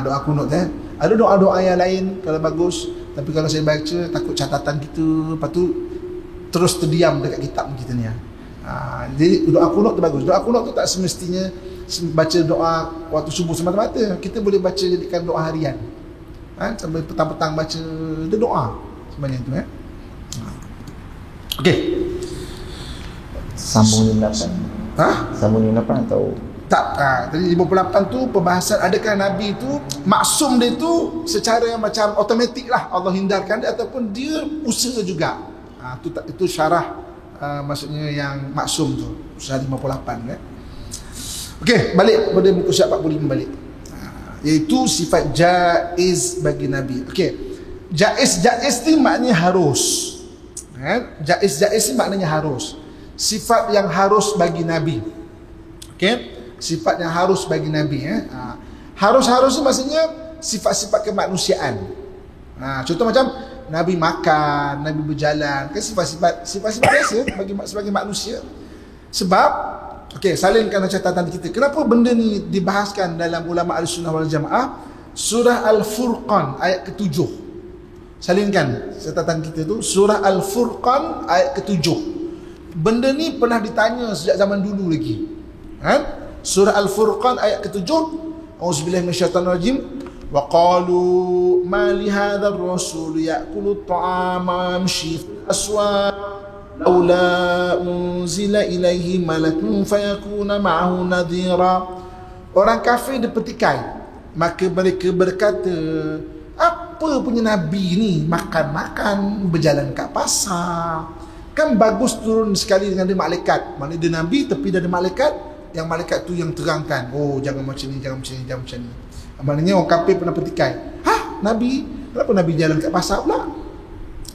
Doa kunut ada doa-doa yang lain kalau bagus, tapi kalau saya baca takut catatan kita, lepas tu terus terdiam dekat kitab kita ni. Jadi doa kunut tu bagus. Doa kunut tu tak semestinya baca doa waktu subuh semata-mata. Kita boleh baca jadikan doa harian. Sampai petang-petang baca dia doa sebenarnya tu Okey. Sambung 58. Sambung 58 atau tak? Tadi 58 tu perbahasan adakah Nabi tu maksum dia tu secara macam automatik lah Allah hindarkan dia, ataupun dia usaha juga. Itu syarah maksudnya yang maksum tu, syarah 58 kan. Okey, balik pada muka surat 45 balik. Iaitu sifat jaiz bagi Nabi. Okey. Jaiz ni maknanya harus. Jaiz ni maknanya harus. Sifat yang harus bagi Nabi. Okey. Sifat yang harus bagi Nabi. Harus ni maksudnya sifat-sifat kemanusiaan. Contoh macam Nabi makan, Nabi berjalan, kan sifat-sifat biasa bagi sebagai manusia. Sebab okey, salinkan catatan kita. Kenapa benda ni dibahaskan dalam ulama Ahlussunnah wal Jamaah? Surah Al-Furqan ayat ke-7. Salinkan catatan kita tu, surah Al-Furqan ayat ke-7. Benda ni pernah ditanya sejak zaman dulu lagi. Surah Al-Furqan ayat ke-7. Auzubillahi minasyaitanirrajim. Wa qalu ma li hadzal rasul ya'kulu at-ta'ama yamshi fil aswaq laula unzila ilaihi malakun fayakuna ma'ahu nadhira. Orang kafir dipertikai, maka mereka berkata, apa punya Nabi ni makan-makan, berjalan kat pasar, kan bagus turun sekali dengan dia malaikat. Maknanya dia Nabi tapi dia ada malaikat, yang malaikat tu yang terangkan, oh jangan macam ni, jangan macam ni, jangan macam ni. Maknanya orang kafir pernah pertikai, Nabi, kenapa Nabi jalan kat pasar pula?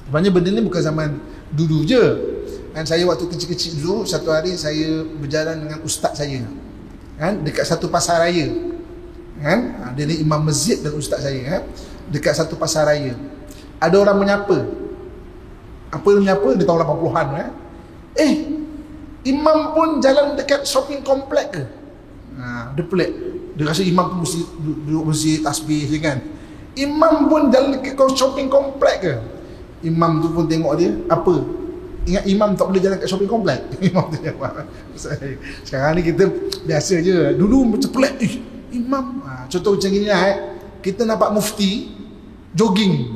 Sebenarnya benda ni bukan zaman dulu je. Dan saya waktu kecil-kecil dulu, satu hari saya berjalan dengan ustaz saya dekat satu pasar raya. Dia ni imam masjid dan ustaz saya dekat satu pasar raya. Ada orang menyapa. Apa dia menyapa? Dia tahun 80-an imam pun jalan dekat shopping complex ke? Dia pelik. Dia rasa imam pun mesti duduk mesti tasbih je kan. Imam pun jalan dekat shopping complex ke? Imam tu pun tengok dia, apa? Ingat imam tak boleh jalan kat shopping complex? Imam tu jawab. Sekarang ni kita biasa je. Dulu macam pelik. Imam. Contoh macam gini lah kita nampak mufti jogging.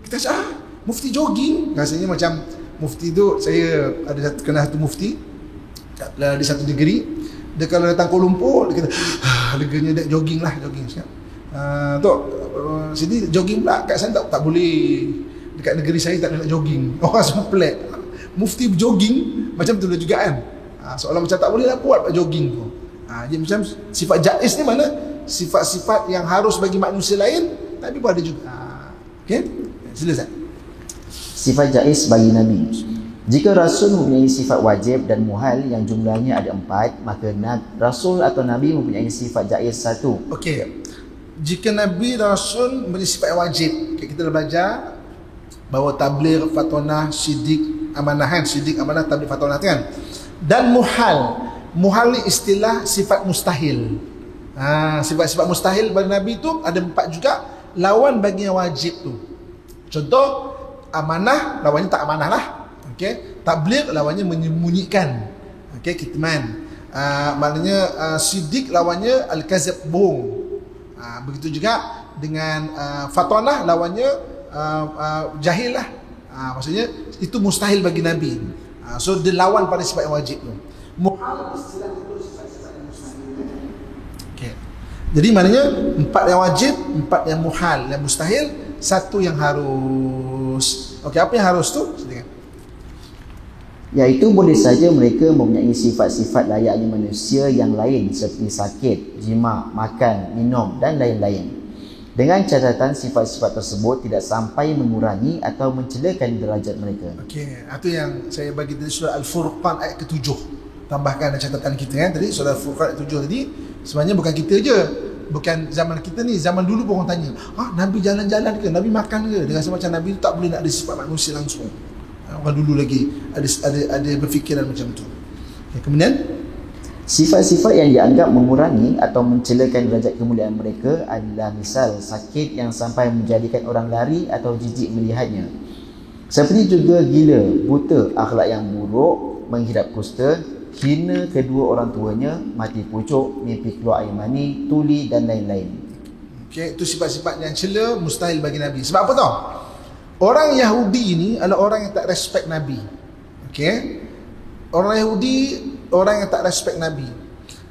Kita cakap, mufti jogging? Rasanya macam mufti tu, saya ada kenal satu mufti di satu negeri. Dia kalau datang Kuala Lumpur, dia kata, leganya dia jogging lah, jogging. Tok, sini jogging pula. Kat sana tak boleh. Dekat negeri saya tak nak jogging. Orang semua pelik. Mufti berjogging macam tu juga kan. Seolah macam tak boleh lah buat jogging tu. Jadi macam sifat jaiz ni mana? Sifat-sifat yang harus bagi manusia lain, tapi pun ada juga. Okey? Sila Zat. Sifat jaiz bagi Nabi. Jika Rasul mempunyai sifat wajib dan muhal yang jumlahnya ada 4, maka Rasul atau Nabi mempunyai sifat jaiz 1. Okey. Jika Nabi Rasul mempunyai sifat wajib, kita dah belajar bahawa tabligh, fatonah, sidik, amanah kan? Sidik, amanah, tabligh, fatonah kan? Dan muhal. Muhal ni istilah sifat mustahil. Sifat-sifat mustahil bagi Nabi tu ada 4 juga, lawan bagi yang wajib tu. Contoh, amanah lawannya tak amanah lah. Okey, tabligh lawannya menyembunyikan. Okey, kitman. Maknanya sidik lawannya al-kazab, bohong. Begitu juga dengan fatonah lawannya jahil lah. Maksudnya itu mustahil bagi Nabi. So dia lawan pada sifat yang wajib tu. Muhal istilah itu sifat-sifat yang mustahil. Okey. Jadi maknanya 4 yang wajib, 4 yang muhal, yang mustahil, 1 yang harus. Okey, apa yang harus tu? Silakan. Iaitu boleh saja mereka mempunyai sifat-sifat layaknya manusia yang lain seperti sakit, jima, makan, minum dan lain-lain. Dengan catatan sifat-sifat tersebut tidak sampai mengurangi atau mencelakan derajat mereka. Okey, itu yang saya bagi tadi surah Al-Furqan ayat ke-7. Tambahkan catatan kita kan tadi surah Al-Furqan ayat 7 tadi, sebenarnya bukan kita je. Bukan zaman kita ni, zaman dulu pun orang tanya, Nabi jalan-jalan ke? Nabi makan ke? Dengan semacam Nabi tu tak boleh nak ada sifat manusia langsung. Orang dulu lagi ada berfikiran macam tu. Okay, kemudian sifat-sifat yang dianggap mengurangi atau mencelakan derajat kemuliaan mereka adalah misal sakit yang sampai menjadikan orang lari atau jijik melihatnya. Seperti juga gila, buta, akhlak yang buruk, menghidap kusta, hina kedua orang tuanya, mati pucuk, mimpi keluar air mani, tuli dan lain-lain. Okey, itu sifat-sifat yang cela mustahil bagi Nabi. Sebab apa tau? Orang Yahudi ni adalah orang yang tak respect Nabi. Okey? Orang Yahudi, orang yang tak respect Nabi.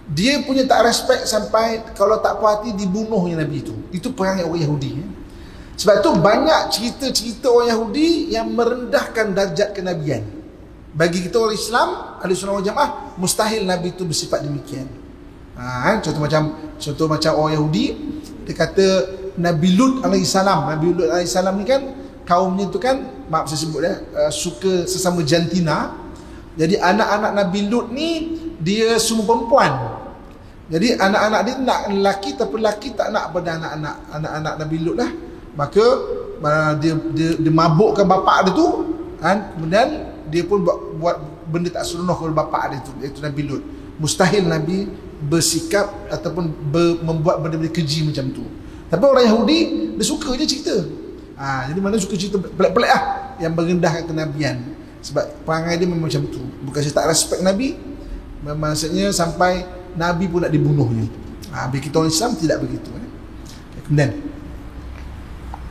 Dia punya tak respect sampai kalau tak puas hati dibunuhnya Nabi itu. Itu perangai orang Yahudi. Sebab tu banyak cerita-cerita orang Yahudi yang merendahkan darjat kenabian. Bagi kita orang Islam, Ahlussunnah wal Jamaah, mustahil Nabi itu bersifat demikian. Contoh macam orang Yahudi, dia kata Nabi Lut alaihissalam. Nabi Lut alaihissalam ni kan kaumnya tu kan, maaf saya sebut suka sesama jantina. Jadi anak-anak Nabi Lut ni dia semua perempuan. Jadi anak-anak dia nak lelaki, tapi lelaki tak nak pada anak-anak Nabi Lut lah. Maka dia mabukkan bapak dia tu kan, kemudian dia pun buat benda tak seronok kepada bapak dia tu, iaitu Nabi Lut. Mustahil Nabi bersikap ataupun membuat benda-benda keji macam tu. Tapi orang Yahudi dia suka je cerita. Jadi mana suka cerita pelik-pelik lah yang merendahkan kenabian. Sebab perangai dia memang macam tu. Bukan saya tak respect Nabi, maksudnya sampai Nabi pun nak dibunuhnya. Bagi kita orang Islam tidak begitu. Kemudian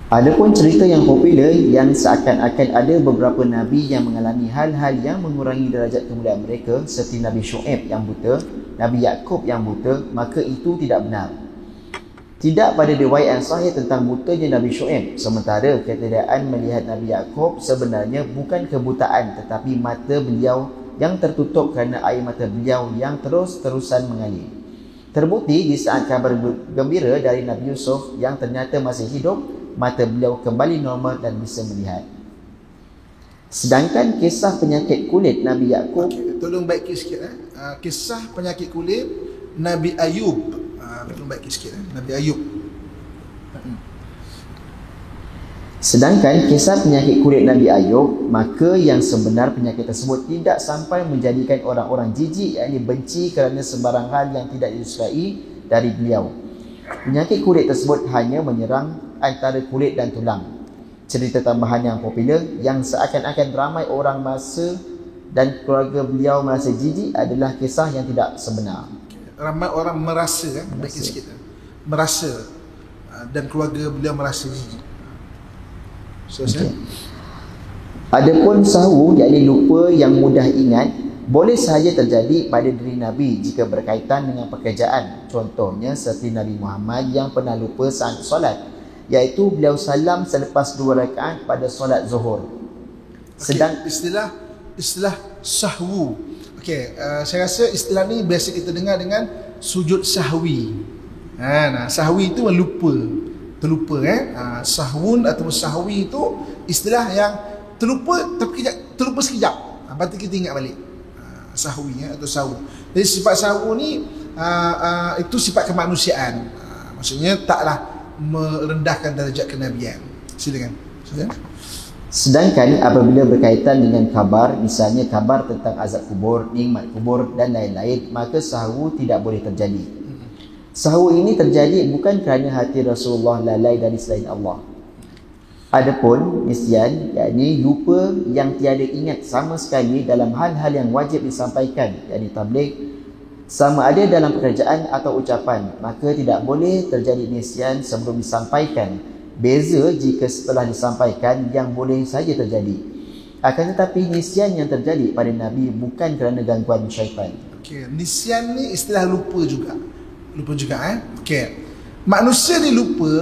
adapun cerita yang popular yang seakan-akan ada beberapa Nabi yang mengalami hal-hal yang mengurangi derajat kemuliaan mereka, seperti Nabi Syuaib yang buta, Nabi Yaqub yang buta, maka itu tidak benar. Tidak pada riwayat yang sahih tentang butanya Nabi Syuaib. Sementara ketiadaan melihat Nabi Yaqub sebenarnya bukan kebutaan, tetapi mata beliau yang tertutup kerana air mata beliau yang terus-terusan mengalir. Terbukti di saat kabar gembira dari Nabi Yusuf yang ternyata masih hidup, mata beliau kembali normal dan bisa melihat. Sedangkan kisah penyakit kulit Nabi Yaqub, tolong baiki sikit kisah penyakit kulit Nabi Ayub. Tolong baiki sikit Nabi Ayub. Sedangkan kisah penyakit kulit Nabi Ayub, maka yang sebenar penyakit tersebut tidak sampai menjadikan orang-orang jijik, yakni benci kerana sembarang hal yang tidak disukai dari beliau. Penyakit kulit tersebut hanya menyerang antara kulit dan tulang. Cerita tambahan yang popular yang seakan-akan ramai orang masa dan keluarga beliau merasa jijik adalah kisah yang tidak sebenar. Ramai orang merasa baik sikit merasa dan keluarga beliau merasa jijik. Okay. Adapun sahwu, yakni lupa yang mudah ingat, boleh sahaja terjadi pada diri Nabi jika berkaitan dengan pekerjaan. Contohnya seperti Nabi Muhammad yang pernah lupa saat solat, iaitu beliau salam selepas 2 rakaat pada solat zuhur. Istilah sahwu. Saya rasa istilah ni biasa kita dengar dengan sujud sahwi. Sahwi itu terlupa sahwun atau sahwi itu istilah yang terlupa sekejap. Lepas tu kita ingat balik sahwi atau sahu. Jadi sifat sahu ni itu sifat kemanusiaan. Maksudnya taklah merendahkan darjat kenabian. Silakan. Sedangkan apabila berkaitan dengan khabar, misalnya khabar tentang azab kubur, nikmat kubur dan lain-lain, maka sahwu tidak boleh terjadi. Sahwu ini terjadi bukan kerana hati Rasulullah lalai dari selain Allah. Adapun nisyan, yakni lupa yang tiada ingat sama sekali dalam hal-hal yang wajib disampaikan, yakni tabligh, sama ada dalam pekerjaan atau ucapan, maka tidak boleh terjadi nisyan sebelum disampaikan. Beza jika setelah disampaikan yang boleh saja terjadi. Akan tetapi nisyan yang terjadi pada Nabi bukan kerana gangguan syaitan. Okey, nisyan ni istilah lupa juga. Lupa juga Okey. Manusia ni lupa,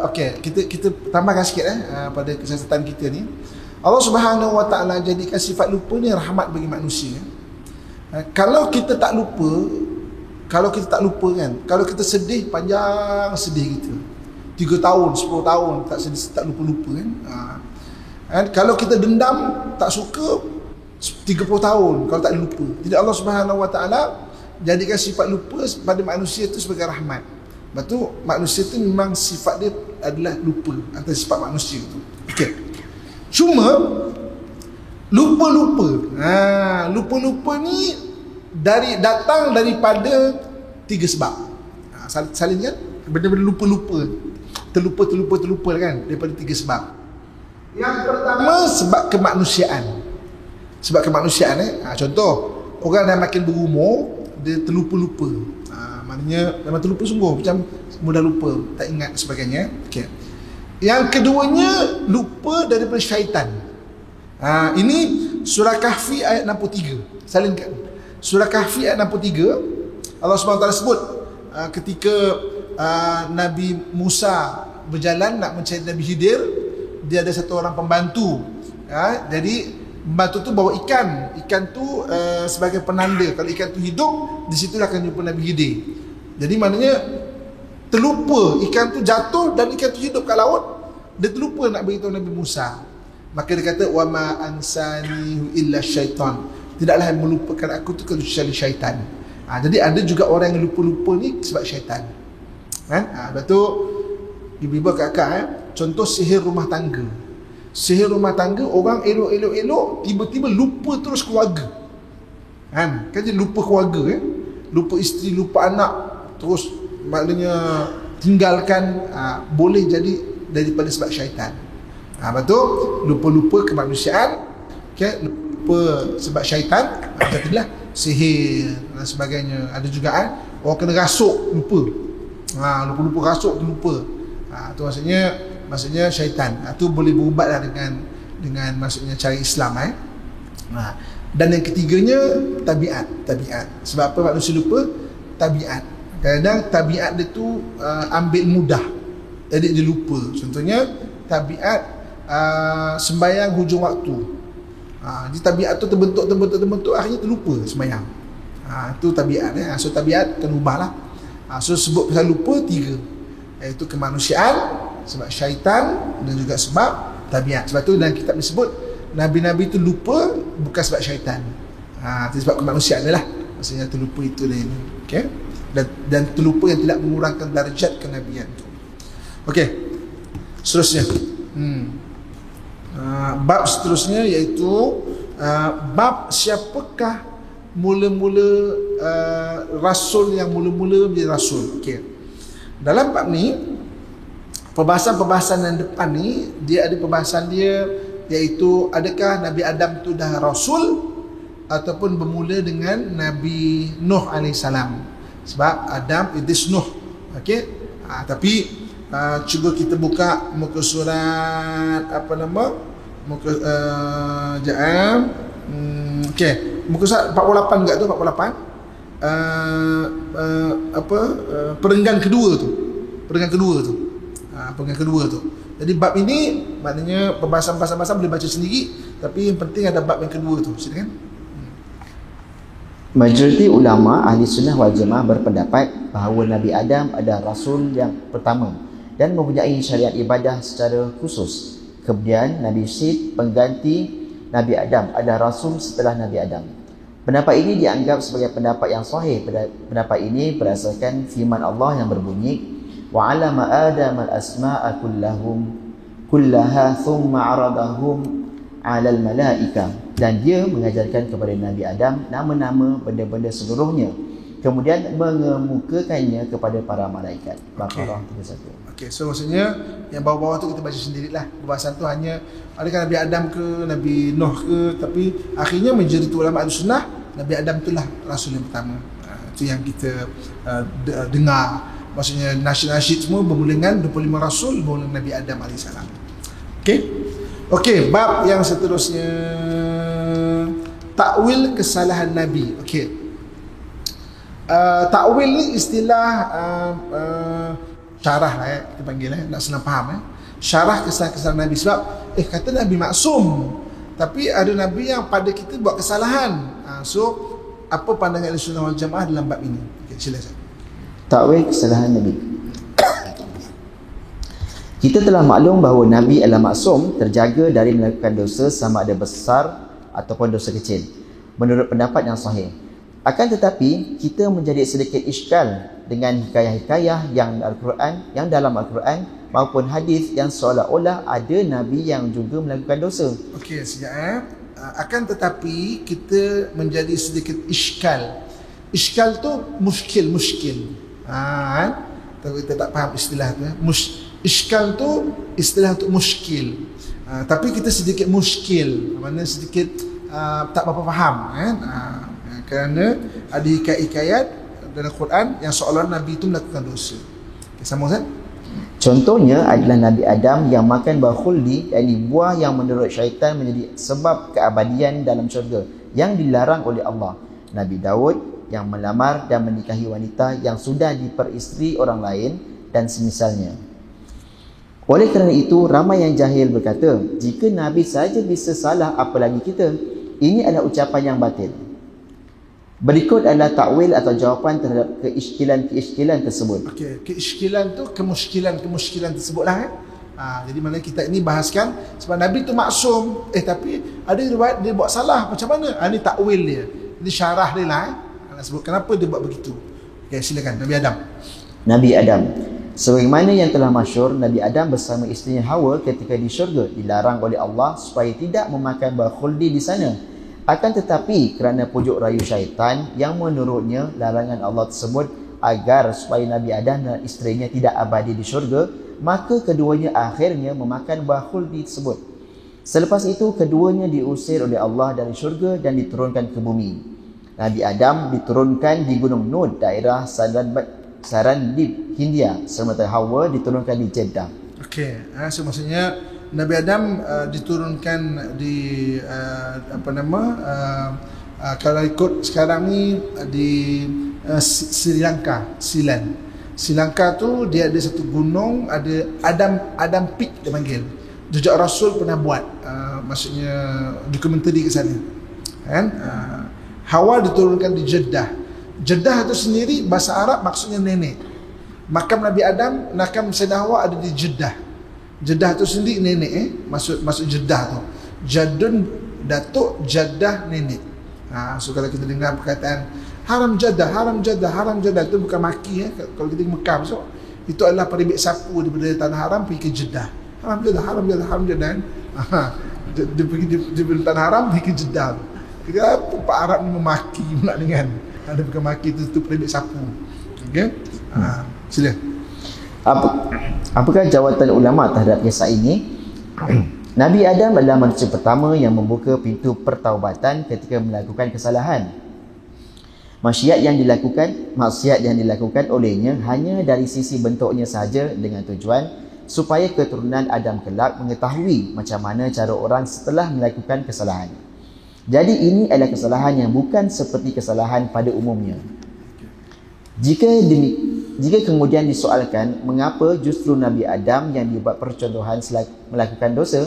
okey, kita tambahkan sikit pada kesihatan kita ni. Allah Subhanahu Wa Taala jadikan sifat lupa ni rahmat bagi manusia. Kalau kita tak lupa kan, kalau kita sedih panjang sedih kita 3 tahun, 10 tahun tak lupa-lupa kan. Kalau kita dendam, tak suka 30 tahun kalau tak lupa. Jadi Allah Subhanahu Wa Taala jadikan sifat lupa pada manusia itu sebagai rahmat. Lepas tu manusia tu memang sifat dia adalah lupa, antara sifat manusia tu. Okey. Cuma lupa ni datang daripada 3 sebab. Salin kan? Benda-benda lupa-lupa. Terlupa kan, daripada 3 sebab. Yang pertama sebab kemanusiaan. Sebab kemanusiaan contoh, orang dah makin berumur, dia terlupa-lupa. Maknanya memang terlupa sungguh, macam mudah lupa, tak ingat sebagainya. Okey. Yang keduanya lupa daripada syaitan. Ini surah Kahfi ayat 63. Salinkan. Surah Kahfi ayat 63, Allah SWT sebut ketika Nabi Musa berjalan nak mencari Nabi Khidir, dia ada satu orang pembantu. Jadi pembantu tu bawa ikan tu sebagai penanda kalau ikan tu hidup, di situlah akan jumpa Nabi Khidir. Jadi maknanya terlupa, ikan tu jatuh dan ikan tu hidup kat laut, dia terlupa nak beritahu Nabi Musa. Maka dia kata wa ma ansani illa syaitan, tidaklah yang melupakan aku tu kecuali syaitan. Jadi ada juga orang yang lupa-lupa ni sebab syaitan. Lepas tu ibu-ibu kakak contoh sihir rumah tangga. Sihir rumah tangga, orang elok-elok tiba-tiba lupa terus keluarga. Kan dia lupa keluarga lupa isteri, lupa anak, terus maknanya tinggalkan. Boleh jadi daripada sebab syaitan. Lepas tu lupa-lupa kemanusiaan, lupa sebab syaitan, katalah sihir dan sebagainya. Ada juga orang kena rasuk lupa. Lupa-lupa rasuk tu lupa. Tu maksudnya syaitan. Tu boleh berubatlah dengan maksudnya cara Islam. Dan yang ketiganya tabiat. Sebab apa manusia lupa? Tabiat. Kadang-kadang tabiat dia tu ambil mudah, jadi dia lupa. Contohnya tabiat sembahyang hujung waktu. Jadi tabiat tu terbentuk akhirnya terlupa sembahyang. Itu tabiat. So tabiat kena ubahlah. So sebut pasal lupa 3, iaitu kemanusiaan, sebab syaitan dan juga sebab tabiat. Sebab tu dalam kitab disebut Nabi-Nabi itu lupa bukan sebab syaitan, itu sebab kemanusiaan dia lah. Maksudnya terlupa itu dia. Okay? Dan terlupa yang tidak mengurangkan darjat kenabian tu. Okey. Seterusnya bab seterusnya iaitu bab siapakah mula-mula rasul yang mula-mula menjadi rasul. Okey. Dalam bab ni perbahasan yang depan ni dia ada perbahasan dia, iaitu adakah Nabi Adam tu dah rasul ataupun bermula dengan Nabi Nuh alaihissalam. Sebab Adam, Idris, Nuh. Okey. Tapi cuba kita buka muka surat muka okey, muka surat 48 dekat tu, 48. Perenggan kedua tu. Perenggan kedua tu. Jadi bab ini maknanya pembahasan-pembahasan boleh baca sendiri, tapi yang penting ada bab yang kedua tu. Silakan. Majoriti ulama ahli sunnah wal jamaah berpendapat bahawa Nabi Adam adalah rasul yang pertama dan mempunyai syariat ibadah secara khusus. Kemudian Nabi Syed pengganti Nabi Adam adalah rasul setelah Nabi Adam. Pendapat ini dianggap sebagai pendapat yang sahih. Pendapat ini berdasarkan firman Allah yang berbunyi wa 'allama Adam al-asma'a kullaha thumma 'aradahum 'alal malaika, dan dia mengajarkan kepada Nabi Adam nama-nama benda-benda seluruhnya, kemudian mengemukakannya kepada para malaikat. Baqarah 31. Okey, so maksudnya yang bawah-bawah tu kita baca sendirilah. Perbahasan tu hanya adakah Nabi Adam ke Nabi Nuh ke, tapi akhirnya majoriti ulama Ahlussunnah Nabi Adam itulah rasul yang pertama. Itu yang kita dengar. Maksudnya nasyid-nasyid semua bermula dengan 25 rasul bermula Nabi Adam AS. Okey. Okey, bab yang seterusnya, takwil kesalahan Nabi. Okey. Takwil ni istilah syarah lah kita panggil nak senang faham syarah kesalahan Nabi. Sebab kata Nabi maksum, tapi ada Nabi yang pada kita buat kesalahan. So apa pandangan Ahlussunnah wal Jamaah dalam bab ini? Okay, silakan. Takwil kesalahan Nabi. Kita telah maklum bahawa Nabi adalah maksum, terjaga dari melakukan dosa sama ada besar ataupun dosa kecil, menurut pendapat yang sahih. Akan tetapi kita menjadi sedikit iskal dengan hikayah-hikayah yang dalam Al-Quran maupun hadis yang seolah-olah ada Nabi yang juga melakukan dosa. Okey, sekejap. Akan tetapi kita menjadi sedikit iskal. Iskal tu muskil. Tapi kita tak faham istilah tu. Iskal tu istilah untuk muskil. Tapi kita sedikit muskil, maknanya sedikit tak berapa faham kerana ada hikayat-hikayat dalam Quran yang seolah Nabi itu melakukan dosa. Okay, sama Ustaz? Contohnya adalah Nabi Adam yang makan buah khuldi, yakni buah yang menurut syaitan menjadi sebab keabadian dalam syurga yang dilarang oleh Allah. Nabi Daud yang melamar dan menikahi wanita yang sudah diperisteri orang lain dan semisalnya. Oleh kerana itu, ramai yang jahil berkata, jika Nabi saja bisa salah, apalagi kita? Ini adalah ucapan yang batil. Berikut adalah takwil atau jawapan terhadap keiskilan tersebut. Okey, keiskilan tu kemuskilan tersebutlah. Jadi mana kita ini bahaskan sebab Nabi tu maksum, tapi ada riwayat dia buat salah, macam mana? Ini takwil dia. Ini syarah dia lah. Nak sebut kenapa dia buat begitu. Okey, silakan Nabi Adam. Nabi Adam. Sebagaimana yang telah masyhur, Nabi Adam bersama isterinya Hawa ketika di syurga dilarang oleh Allah supaya tidak memakan buah khuldi di sana. Akan tetapi kerana pujuk rayu syaitan yang menurutnya larangan Allah tersebut agar supaya Nabi Adam dan isterinya tidak abadi di syurga, maka keduanya akhirnya memakan buah khuldi tersebut. Selepas itu keduanya diusir oleh Allah dari syurga dan diturunkan ke bumi. Nabi Adam diturunkan di Gunung Nud, daerah Sarandib, Hindia, sementara Hawa diturunkan di Jeddah. Okey, so maksudnya Nabi Adam diturunkan di kalau ikut sekarang ni di Sri Lanka, Sri Lanka tu dia ada satu gunung, ada Adam Peak dia panggil. Jejak Rasul pernah buat maksudnya dokumentari ke sana. Kan? Hawa diturunkan di Jeddah. Jeddah itu sendiri bahasa Arab maksudnya nenek. Makam Nabi Adam, makam Sayyidah Hawa ada di Jeddah. Jeddah tu sendiri nenek masuk Jeddah tu. Jadun datuk, Jeddah nenek. So kalau kita dengar perkataan haram Jeddah itu bukan maki kalau kita di Mekah so itu adalah peribik sapu daripada tanah haram pergi ke Jeddah. Haram Jeddah. Dia pergi di tanah haram pergi ke Jeddah. Kita Pak Arab ni memaki pula dengan ada bukan maki tu peribik sapu. Okey. Sila. Apakah jawatan ulama terhadap kisah ini? Nabi Adam adalah manusia pertama yang membuka pintu pertaubatan ketika melakukan kesalahan. Maksiat yang dilakukan olehnya hanya dari sisi bentuknya sahaja, dengan tujuan supaya keturunan Adam kelak mengetahui macam mana cara orang setelah melakukan kesalahan. Jadi ini adalah kesalahan yang bukan seperti kesalahan pada umumnya. Jika kemudian disoalkan mengapa justru Nabi Adam yang dibuat percontohan melakukan dosa,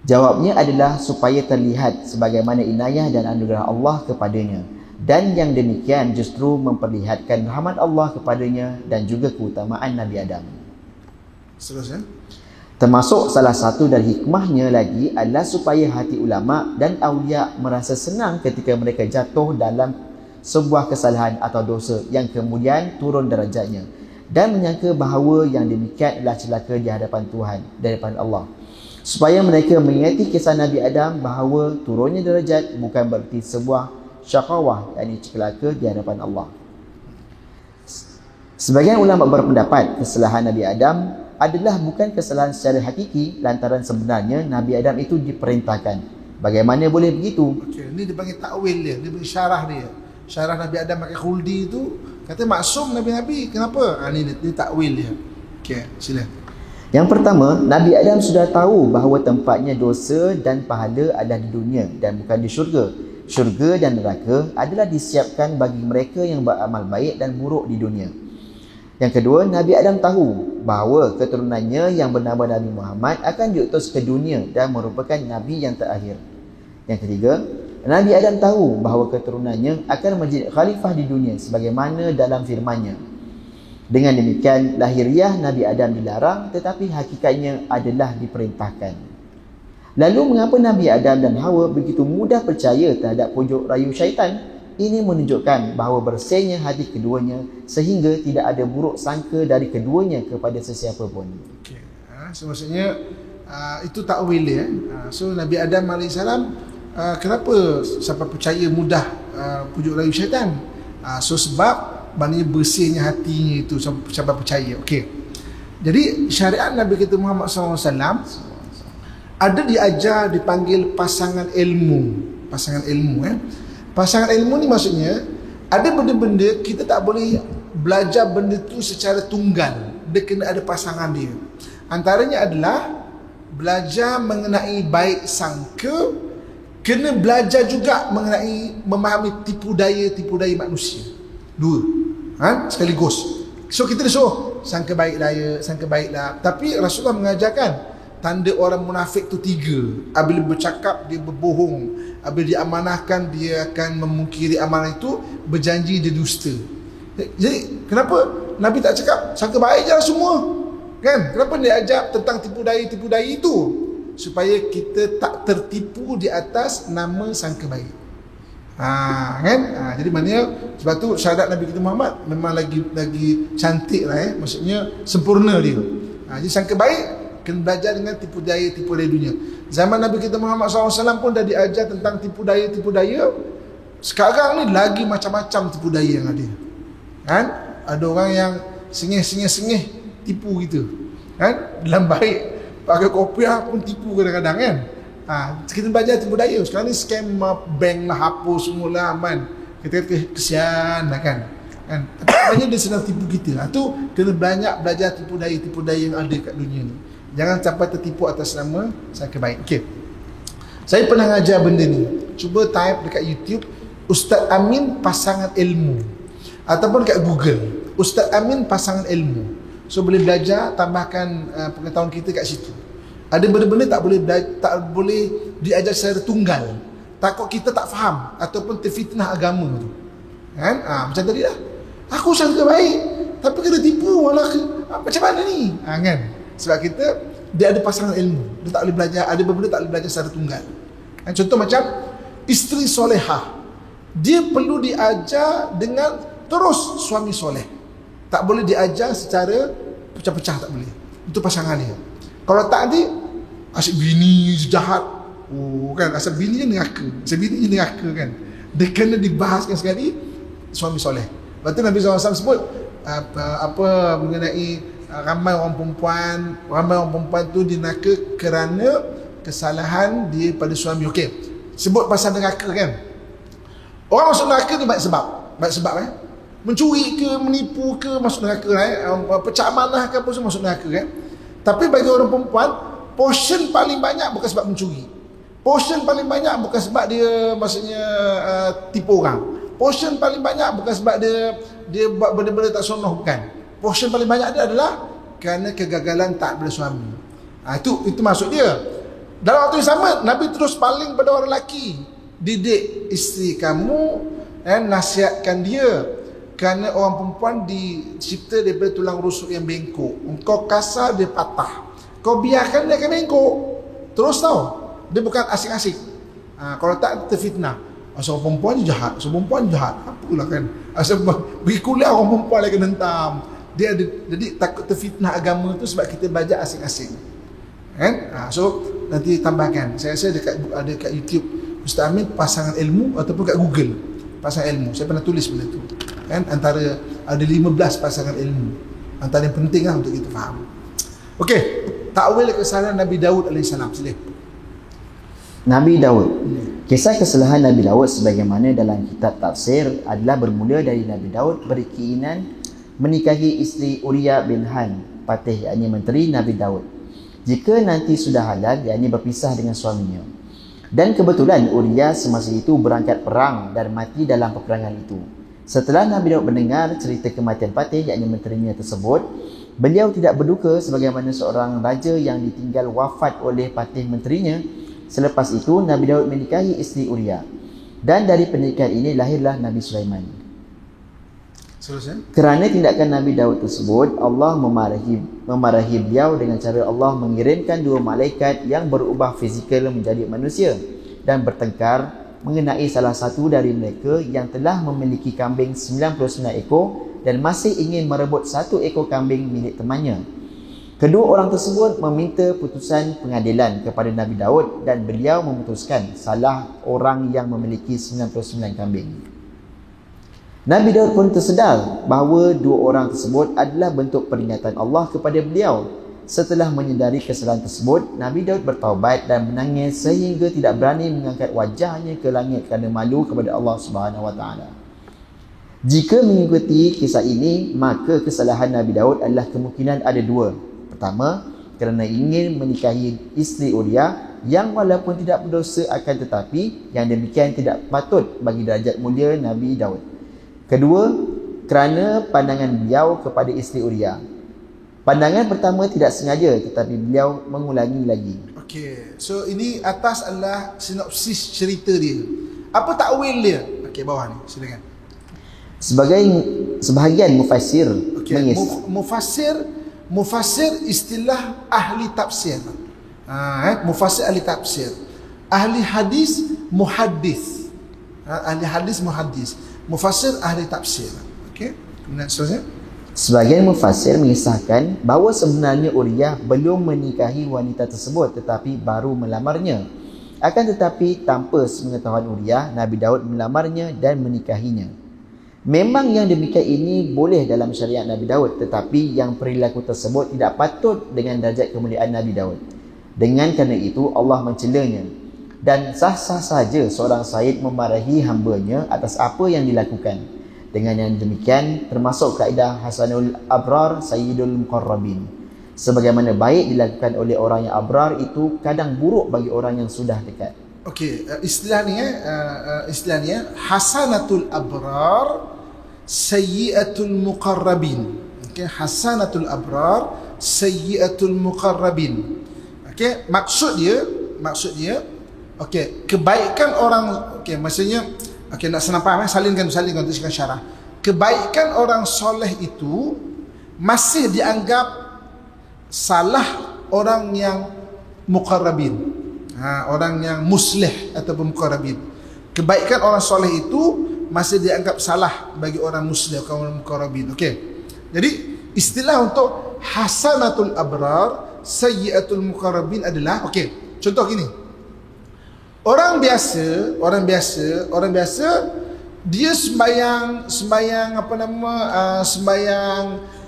jawabnya adalah supaya terlihat sebagaimana inayah dan anugerah Allah kepadanya, dan yang demikian justru memperlihatkan rahmat Allah kepadanya dan juga keutamaan Nabi Adam. Seterusnya, Termasuk salah satu dari hikmahnya lagi adalah supaya hati ulama dan awliya merasa senang ketika mereka jatuh dalam sebuah kesalahan atau dosa yang kemudian turun darajatnya, dan menyangka bahawa yang demikian adalah celaka di hadapan Tuhan, di hadapan Allah. Supaya mereka mengingati kisah Nabi Adam bahawa turunnya darajat bukan berarti sebuah syakawah, yakni celaka di hadapan Allah. Sebagian ulama berpendapat kesalahan Nabi Adam adalah bukan kesalahan secara hakiki lantaran sebenarnya Nabi Adam itu diperintahkan. Bagaimana boleh begitu? Okey, ni dia panggil takwil dia bagi syarah dia. Syarah Nabi Adam pakai khuldi tu kata maksum Nabi-Nabi. Kenapa? Ni dia takwil dia. Okey, sila. Yang pertama, Nabi Adam sudah tahu bahawa tempatnya dosa dan pahala adalah di dunia dan bukan di syurga. Syurga dan neraka adalah disiapkan bagi mereka yang beramal baik dan buruk di dunia. Yang kedua, Nabi Adam tahu bahawa keturunannya yang bernama Nabi Muhammad akan diutus ke dunia dan merupakan Nabi yang terakhir. Yang ketiga, Nabi Adam tahu bahawa keturunannya akan menjadi khalifah di dunia sebagaimana dalam firman-Nya. Dengan demikian, lahiriah Nabi Adam dilarang tetapi hakikatnya adalah diperintahkan. Lalu mengapa Nabi Adam dan Hawa begitu mudah percaya terhadap pujuk rayu syaitan? Ini menunjukkan bahawa bersihnya hati keduanya sehingga tidak ada buruk sangka dari keduanya kepada sesiapa pun. Okey. So maksudnya itu takwil dia. So Nabi Adam AS kenapa sampai percaya mudah pujuk rayu syaitan? So sebab maknanya bersihnya hatinya itu sampai percaya. Okey. Jadi syariat Nabi kita Muhammad SAW ada diajar dipanggil pasangan ilmu. Pasangan ilmu Pasangan ilmu ni maksudnya ada benda-benda kita tak boleh belajar benda tu secara tunggal. Dia kena ada pasangan dia. Antaranya adalah belajar mengenai baik sangka, kena belajar juga mengenai memahami tipu daya manusia. Dua. Sekaligus. So kita disuruh sangka baiklah. Tapi Rasulullah mengajarkan tanda orang munafik tu 3. Apabila bercakap dia berbohong, apabila diamanahkan dia akan memungkiri amanah itu, berjanji dia dusta. Jadi kenapa Nabi tak cakap sangka baik je lah semua? Kan? Kenapa dia ajar tentang tipu daya itu? Supaya kita tak tertipu di atas nama sangka baik. Kan? Jadi maknanya sebab tu syahadat Nabi kita Muhammad memang lagi cantik lah. Maksudnya sempurna dia. Jadi sangka baik kena belajar dengan tipu daya dunia. Zaman Nabi kita Muhammad SAW pun dah diajar tentang tipu daya. Sekarang ni lagi macam-macam tipu daya yang ada. Kan? Ada orang yang sengih tipu gitu. Kan? Dalam baik pakai kopiah pun tipu kadang-kadang kan. Kita belajar tipu daya. Sekarang ni scam bank lah, hapus semula aman. Kita kesian lah kan. Tapi sebenarnya dia sedang tipu kita. Tu kena banyak belajar tipu daya yang ada kat dunia ni. Jangan sampai tertipu atas nama sangka baik. Okey. Saya pernah ngajar benda ni. Cuba type dekat YouTube Ustaz Amin pasangan ilmu, ataupun kat Google Ustaz Amin pasangan ilmu. So boleh belajar, tambahkan pengetahuan kita kat situ. Ada benda-benda tak boleh diajar secara tunggal. Takut kita tak faham ataupun terfitnah agama tu. Kan? Macam tadi lah. Aku sangka baik tapi kena tipu malah macam mana ni? Kan? Sebab dia ada pasangan ilmu. Dia tak boleh belajar, ada benda tak boleh belajar secara tunggal. Contoh macam isteri solehah, dia perlu diajar dengan terus suami soleh. Tak boleh diajar secara pecah-pecah, tak boleh. Itu pasangan dia. Kalau tak ada, asyik bini jahat. Kan asal bini je neraka kan. Dia kena dibahaskan sekali suami soleh. Lepas tu Nabi SAW sebut apa mengenai ramai orang perempuan tu dinaka kerana kesalahan dia pada suami. Okey, sebut pasal neraka kan. Orang masuk neraka ni banyak sebab mencuri ke, menipu ke, masuk neraka pecah amanah ke apa semua masuk neraka kan. Tapi bagi orang perempuan, portion paling banyak bukan sebab mencuri. Portion paling banyak bukan sebab dia maksudnya tipu orang. Portion paling banyak bukan sebab dia buat benda-benda tak sunnah, bukan. Portion paling banyak dia adalah kerana kegagalan taat pada suami. Itu maksud dia. Dalam waktu yang sama, Nabi terus paling pada orang lelaki, didik isteri kamu dan nasihatkan dia. Kerana orang perempuan dicipta daripada tulang rusuk yang bengkok. Engkau kasar, dia patah. kau biarkan dia akan mengikut terus tau. Dia bukan asik-asik. Kalau tak terfitnah. Asal perempuan je jahat, asal perempuan je jahat. Apalah kan. Asal pergi kuliah orang perempuan lagi hentam. Dia ada, jadi takut terfitnah agama tu sebab kita belajar asing-asing. Kan? So nanti tambahkan. Saya rasa ada kat YouTube Ustaz Amin pasangan ilmu ataupun kat Google pasangan ilmu. Saya pernah tulis benda tu. Kan? Antara ada 15 pasangan ilmu. Antara yang penting lah untuk kita faham. Okey, takwil kesalahan Nabi Daud AS. Sila. Nabi Daud. Kisah kesalahan Nabi Daud sebagaimana dalam kitab tafsir adalah bermula dari Nabi Daud berkeinginan menikahi isteri Uria bin Han Patih, yakni menteri Nabi Daud. Jika nanti sudah halal, yakni berpisah dengan suaminya. Dan kebetulan Uria semasa itu berangkat perang dan mati dalam peperangan itu. Setelah Nabi Daud mendengar cerita kematian Patih, yakni menterinya tersebut, beliau tidak berduka sebagaimana seorang raja yang ditinggal wafat oleh Patih menterinya. Selepas itu Nabi Daud menikahi isteri Uria. Dan dari pernikahan ini lahirlah Nabi Sulaiman. Kerana tindakan Nabi Daud tersebut, Allah memarahi beliau dengan cara Allah mengirimkan 2 malaikat yang berubah fizikal menjadi manusia dan bertengkar mengenai salah satu dari mereka yang telah memiliki kambing 99 ekor dan masih ingin merebut 1 ekor kambing milik temannya. Kedua orang tersebut meminta putusan pengadilan kepada Nabi Daud dan beliau memutuskan salah orang yang memiliki 99 kambing. Nabi Daud pun tersedar bahawa 2 orang tersebut adalah bentuk peringatan Allah kepada beliau. Setelah menyedari kesalahan tersebut, Nabi Daud bertaubat dan menangis sehingga tidak berani mengangkat wajahnya ke langit kerana malu kepada Allah Subhanahu Wa Taala. Jika mengikuti kisah ini, maka kesalahan Nabi Daud adalah kemungkinan ada 2. Pertama, kerana ingin menikahi isteri Uria yang walaupun tidak berdosa akan tetapi yang demikian tidak patut bagi darjat mulia Nabi Daud. Kedua, kerana pandangan beliau kepada isteri Uria. Pandangan pertama tidak sengaja tetapi beliau mengulangi lagi. Okey, so ini atas adalah sinopsis cerita dia. Apa takwil dia? Okey, bawah ni, silakan. Sebahagian mufassir mufassir istilah ahli tafsir. Mufassir ahli tafsir. Ahli hadis muhaddis. Ahli hadis muhaddis. Mufassir ahli tafsir. Okey. Kemudian seterusnya. Sebagian mufassir mengisahkan bahawa sebenarnya Uria belum menikahi wanita tersebut tetapi baru melamarnya. Akan tetapi tanpa sepengetahuan Uria, Nabi Daud melamarnya dan menikahinya. Memang yang demikian ini boleh dalam syariat Nabi Daud, tetapi yang perilaku tersebut tidak patut dengan darjat kemuliaan Nabi Daud. Dengan kerana itu Allah mencelanya. Dan sah-sah saja seorang Sayyid memarahi hambanya atas apa yang dilakukan. Dengan yang demikian termasuk kaedah Hasanul Abrar Sayyidul Muqarrabin. Sebagaimana baik dilakukan oleh orang yang abrar itu kadang buruk bagi orang yang sudah dekat. Okey, istilahnya Hasanatul Abrar Sayyiatul Muqarrabin. Okey, Hasanatul Abrar Sayyiatul Muqarrabin. Okey, maksud dia okey, kebaikan orang, okey, maksudnya okey, nak senang faham, salinkan untuk syarah. Kebaikan orang soleh itu masih dianggap salah orang yang muqarrabin. Orang yang muslih ataupun muqarrabin. Kebaikan orang soleh itu masih dianggap salah bagi orang muslih atau orang muqarrabin. Okey. Jadi istilah untuk hasanatul abrar sayyiatul muqarrabin adalah, okey, contoh gini. Orang biasa dia sembahyang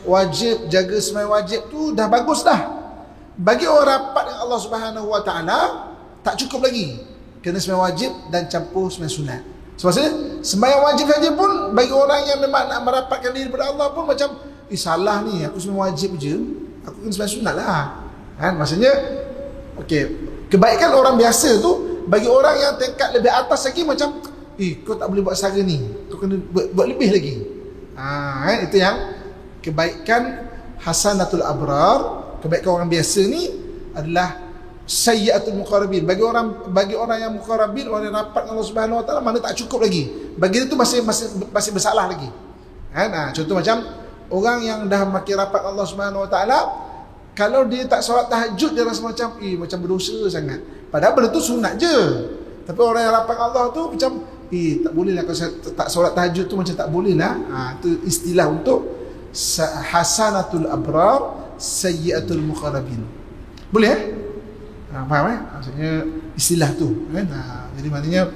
wajib, jaga sembahyang wajib tu dah bagus dah. Bagi orang rapat dengan Allah Subhanahu Wa Taala tak cukup lagi. Kena sembahyang wajib dan campur sembahyang sunat. Sebabnya sembahyang wajib saja pun bagi orang yang memang nak merapatkan diri kepada Allah pun macam salah ni, aku sembahyang wajib je, aku kena sembahyang sunat lah. Kan, maksudnya okey, kebaikan orang biasa tu bagi orang yang tingkat lebih atas lagi macam kau tak boleh buat sara ni, kau kena buat lebih lagi. Kan, itu yang kebaikan hasanatul abrar. Kebaikan orang biasa ni adalah sayyiatul muqarrabin. Bagi orang yang muqarrabin, orang yang rapat dengan Allah Subhanahu Wa Taala, mana tak cukup lagi. Bagi dia tu masih bersalah lagi. Kan? Contoh macam orang yang dah makin rapat Allah Subhanahu Wa Taala, Kalau dia tak solat tahajud, dia rasa macam macam berdosa sangat. Padahal benda tu sunat je. Tapi orang yang rapat Allah tu macam tak boleh lah kalau saya tak solat tahajud tu, macam tak boleh lah. Itu istilah untuk hasanatul abrar sayyiatul muqarrabin. Boleh faham maksudnya istilah tu kan. Jadi maknanya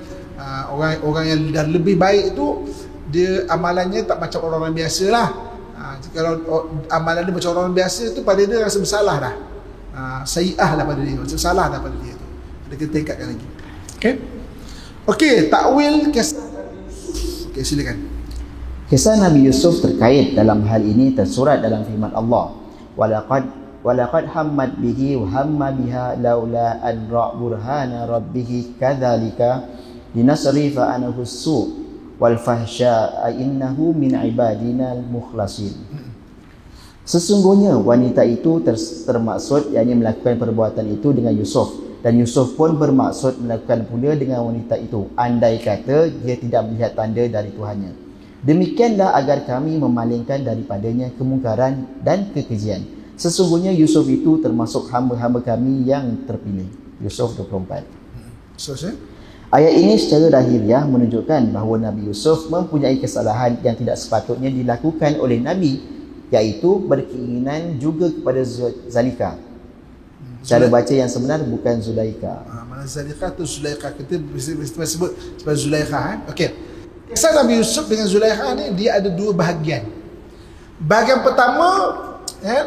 orang yang dah lebih baik tu, dia amalannya tak macam orang-orang biasa lah. Kalau amalan dia macam orang biasa tu, pada dia rasa bersalah dah. Sayyi'ah lah pada dia, macam salah dah pada dia tu. Ada kita tingkatkan lagi. Okey, takwil kisah Nabi Yusuf. Okey, silakan. Kisah Nabi Yusuf terkait dalam hal ini tersurat dalam firman Allah, walaqad hammat bihi wa hamma biha laula an ra' burhana rabbih kadzalika linasrifa anhu as-su' wal fahsya innahu min ibadina al-mukhlasin. Sesungguhnya wanita itu termaksud yakni melakukan perbuatan itu dengan Yusuf, dan Yusuf pun bermaksud melakukan pula dengan wanita itu andai kata dia tidak melihat tanda dari Tuhannya. Demikianlah agar kami memalingkan daripadanya kemungkaran dan kekejian. Sesungguhnya Yusuf itu termasuk hamba-hamba kami yang terpilih. Yusuf 24. Ayat ini secara lahiriah menunjukkan bahawa Nabi Yusuf mempunyai kesalahan yang tidak sepatutnya dilakukan oleh Nabi, iaitu berkeinginan juga kepada Zalika. Cara baca yang sebenar bukan Zulaika. Mana Zalika tu Zulaika, kita sebut sebagai Zulaika. Okey. Kisah Nabi Yusuf dengan Zulaikha ni, dia ada dua bahagian. Bahagian pertama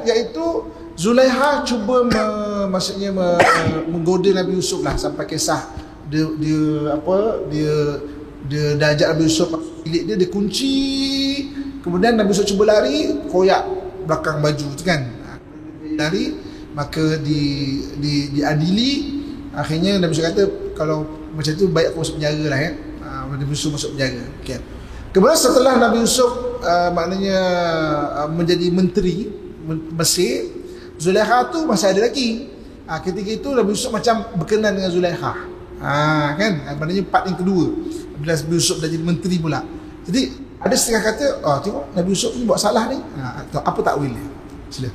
iaitu Zulaikha cuba menggoda Nabi Yusuf lah, sampai kisah dia dah ajak Nabi Yusuf bilik dia kunci, kemudian Nabi Yusuf cuba lari, koyak belakang baju tu kan. Lari, maka diadili. Akhirnya Nabi Yusuf kata, kalau macam tu baik aku masuk penjara lah Nabi Yusuf masuk penjara. Okay. Kemudian setelah Nabi Yusuf maknanya menjadi menteri Mesir, Zulaikha tu masih ada lagi. Ketika itu Nabi Yusuf macam berkenan dengan Zulaikha. Kan? Maknanya part yang kedua, bila Nabi Yusuf dah jadi menteri pula. Jadi ada setengah kata, tengok Nabi Yusuf ni buat salah ni. Apa takwil dia? Sila.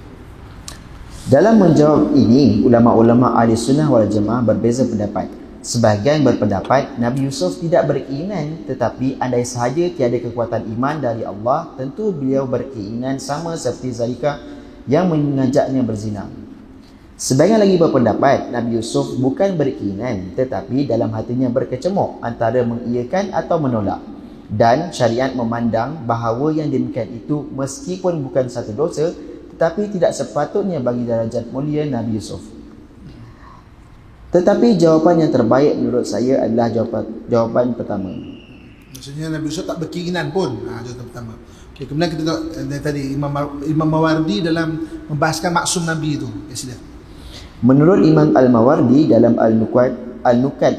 Dalam menjawab ini, ulama-ulama ahli sunnah wal jamaah berbeza pendapat. Sebahagian berpendapat Nabi Yusuf tidak berkeinginan, tetapi andai sahaja tiada kekuatan iman dari Allah, tentu beliau berkeinginan sama seperti Zalika yang mengajaknya berzina. Sebahagian lagi berpendapat Nabi Yusuf bukan berkeinginan, tetapi dalam hatinya berkecamuk antara mengiyakan atau menolak. Dan syariat memandang bahawa yang demikian itu meskipun bukan satu dosa, tetapi tidak sepatutnya bagi darjat mulia Nabi Yusuf. Tetapi jawapan yang terbaik menurut saya adalah jawapan pertama. Maksudnya Nabi Yusuf tak berkeinginan pun. Jawapan pertama. Okay, kemudian kita tengok tadi Imam Mawardi dalam membahaskan maksum Nabi itu. Ya, sila. Menurut Imam Al-Mawardi dalam Al-Nukat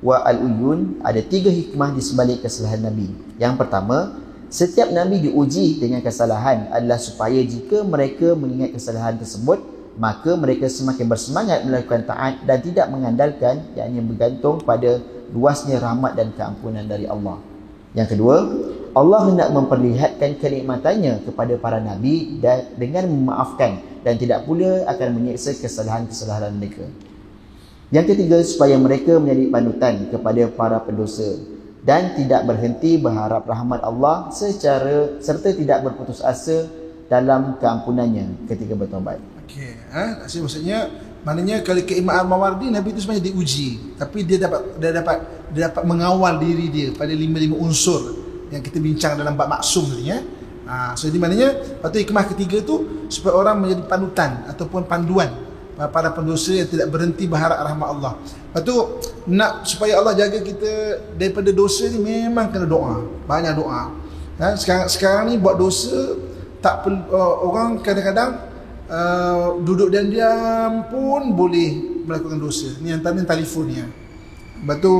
wa Al-Uyun, ada 3 hikmah di sebalik kesalahan Nabi. Yang pertama, setiap Nabi diuji dengan kesalahan adalah supaya jika mereka mengingat kesalahan tersebut, maka mereka semakin bersemangat melakukan taat dan tidak mengandalkan, yakni bergantung pada luasnya rahmat dan keampunan dari Allah. Yang kedua, Allah hendak memperlihatkan kenikmatannya kepada para Nabi dan dengan memaafkan dan tidak pula akan menyeksa kesalahan-kesalahan mereka. Yang ketiga, supaya mereka menjadi panutan kepada para pendosa dan tidak berhenti berharap rahmat Allah serta tidak berputus asa dalam keampunannya ketika bertaubat. Okey, maksudnya maknanya kalau keimam Mawardi, Nabi itu sebenarnya diuji, tapi dia dapat mengawal diri dia pada 5 unsur yang kita bincang dalam bab maksum tadi so jadi maknanya patut hikmah ketiga tu supaya orang menjadi panutan ataupun panduan para pendosa yang tidak berhenti berharap rahmat Allah. Patut nak supaya Allah jaga kita daripada dosa ni, memang kena doa, banyak doa. Sekarang ni buat dosa tak orang kadang-kadang duduk dan diam pun boleh melakukan dosa. Ni antara telefon ni. Sebab tu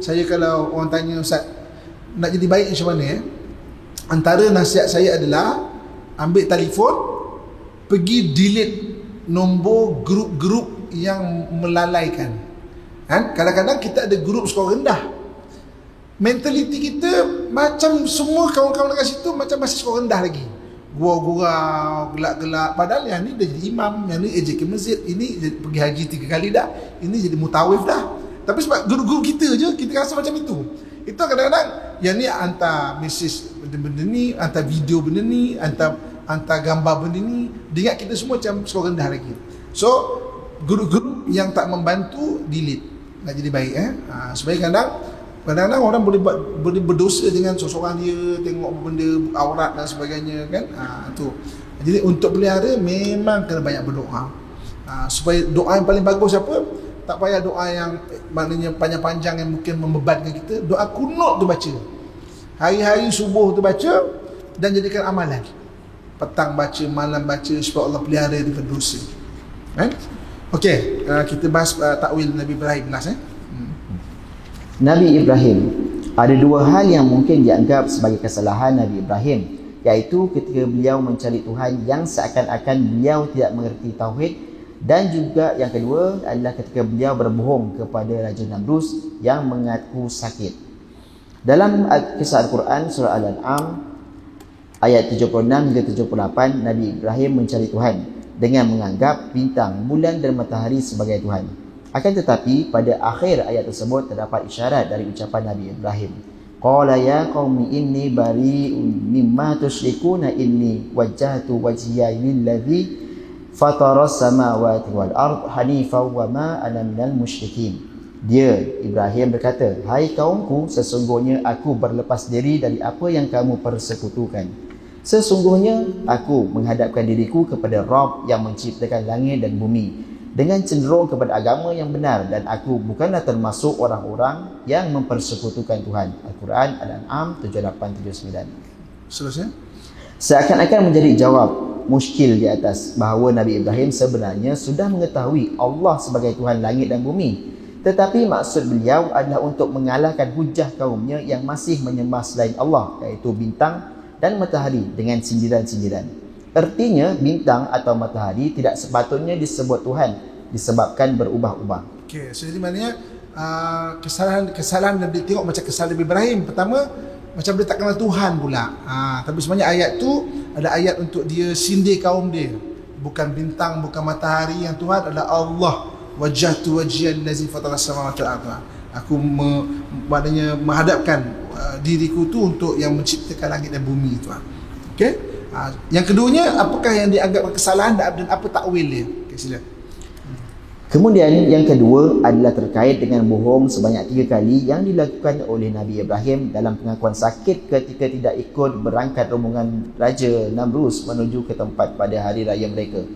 saya kalau orang tanya, Ustaz nak jadi baik macam mana antara nasihat saya adalah ambil telefon, pergi delete nombor grup-grup yang melalaikan. Kadang-kadang kita ada grup skor rendah. Mentaliti kita macam semua kawan-kawan dekat situ macam masih skor rendah lagi. gurau-gurau, gelak-gelak. Padahal yang ni dah jadi imam, yang ni ejek ke masjid, ini pergi haji 3 kali dah, ini jadi mutawif dah. Tapi sebab guru-guru kita je, kita rasa macam itu. Itu kadang-kadang yang ni hantar mesej benda-benda ni, hantar video benda ni, hantar gambar benda ni, dia ingat kita semua macam skor rendah lagi. So guru-guru yang tak membantu delete, nak jadi baik supaya kadang-kadang orang boleh berdosa dengan seseorang dia tengok benda aurat dan sebagainya kan. Tu. Jadi untuk pelihara memang kena banyak berdoa. Supaya doa yang paling bagus apa? Tak payah doa yang maknanya panjang-panjang yang mungkin membebankan kita. Doa kunut tu baca. Hari-hari subuh tu baca dan jadikan amalan. Petang baca, malam baca supaya Allah pelihara daripada dosa. Kan? Okey, kita bahas takwil Nabi Ibrahim last Nabi Ibrahim. Ada dua hal yang mungkin dianggap sebagai kesalahan Nabi Ibrahim, iaitu ketika beliau mencari Tuhan yang seakan-akan beliau tidak mengerti tauhid, dan juga yang kedua adalah ketika beliau berbohong kepada Raja Namrus yang mengaku sakit. Dalam kisah Al-Quran surah Al-An'am ayat 76 hingga 78, Nabi Ibrahim mencari Tuhan dengan menganggap bintang, bulan dan matahari sebagai Tuhan. Akan tetapi pada akhir ayat tersebut terdapat isyarat dari ucapan Nabi Ibrahim. Qala ya qaumi inni bari'un mimma tusyrikuna inni wajjahtu wajhiya lilladzi fataras samawati wal ard hanifan wa ma ana minal musyrikin. Dia Ibrahim berkata, hai kaumku, sesungguhnya aku berlepas diri dari apa yang kamu persekutukan. Sesungguhnya aku menghadapkan diriku kepada Rabb yang menciptakan langit dan bumi dengan cenderung kepada agama yang benar, dan aku bukanlah termasuk orang-orang yang mempersekutukan Tuhan. Al-Quran Al-An'am 78-79. Seterusnya, seakan-akan menjadi jawab muskil di atas bahawa Nabi Ibrahim sebenarnya sudah mengetahui Allah sebagai Tuhan langit dan bumi, tetapi maksud beliau adalah untuk mengalahkan hujah kaumnya yang masih menyembah selain Allah, iaitu bintang dan matahari dengan sindiran-sindiran. Artinya bintang atau matahari tidak sepatutnya disebut Tuhan disebabkan berubah-ubah. Okey, so jadi maknanya kesalahan dan dia tengok macam kesalahan Nabi Ibrahim. Pertama, macam dia tak kenal Tuhan pula. Tapi sebenarnya ayat tu ada ayat untuk dia sindir kaum dia. Bukan bintang, bukan matahari, yang Tuhan adalah Allah. Wajjahtu wajhiya allazi fatara samawati wal ardh. Aku maknanya menghadapkan diriku tu untuk yang menciptakan langit dan bumi, Tuhan. Okey? Yang keduanya, apakah yang dianggap kesalahan dan apa takwil dia? Okay, sila. Kemudian yang kedua adalah terkait dengan bohong sebanyak 3 kali yang dilakukan oleh Nabi Ibrahim dalam pengakuan sakit ketika tidak ikut berangkat rombongan Raja Namrus menuju ke tempat pada hari raya mereka.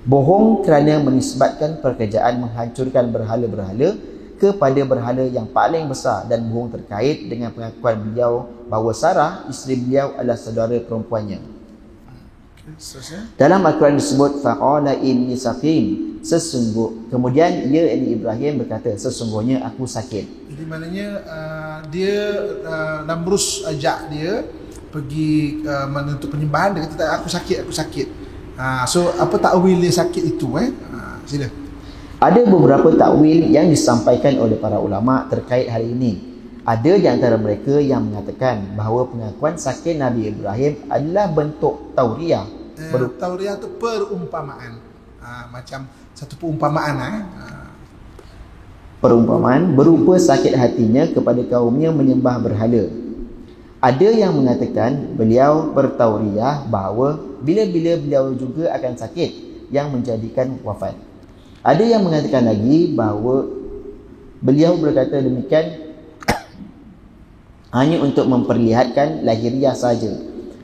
Bohong kerana menisbatkan pekerjaan menghancurkan berhala-berhala kepada berhala yang paling besar, dan bohong terkait dengan pengakuan beliau bahawa Sarah, isteri beliau, adalah saudara perempuannya. Dalam Al-Quran disebut faqala inni saqim, kemudian ia Ibrahim berkata, sesungguhnya aku sakit. Jadi maknanya Namrus ajak dia pergi untuk penyembahan, dia kata aku sakit. So apa takwil dia sakit itu sila. Ada beberapa takwil yang disampaikan oleh para ulama terkait hari ini. Ada di antara mereka yang mengatakan bahawa pengakuan sakit Nabi Ibrahim adalah bentuk tauriah. Tauriah itu perumpamaan. Macam satu perumpamaan. Perumpamaan berupa sakit hatinya kepada kaumnya menyembah berhala. Ada yang mengatakan beliau bertauriah bahawa bila-bila beliau juga akan sakit yang menjadikan wafat. Ada yang mengatakan lagi bahawa beliau berkata demikian hanya untuk memperlihatkan lahiriah saja,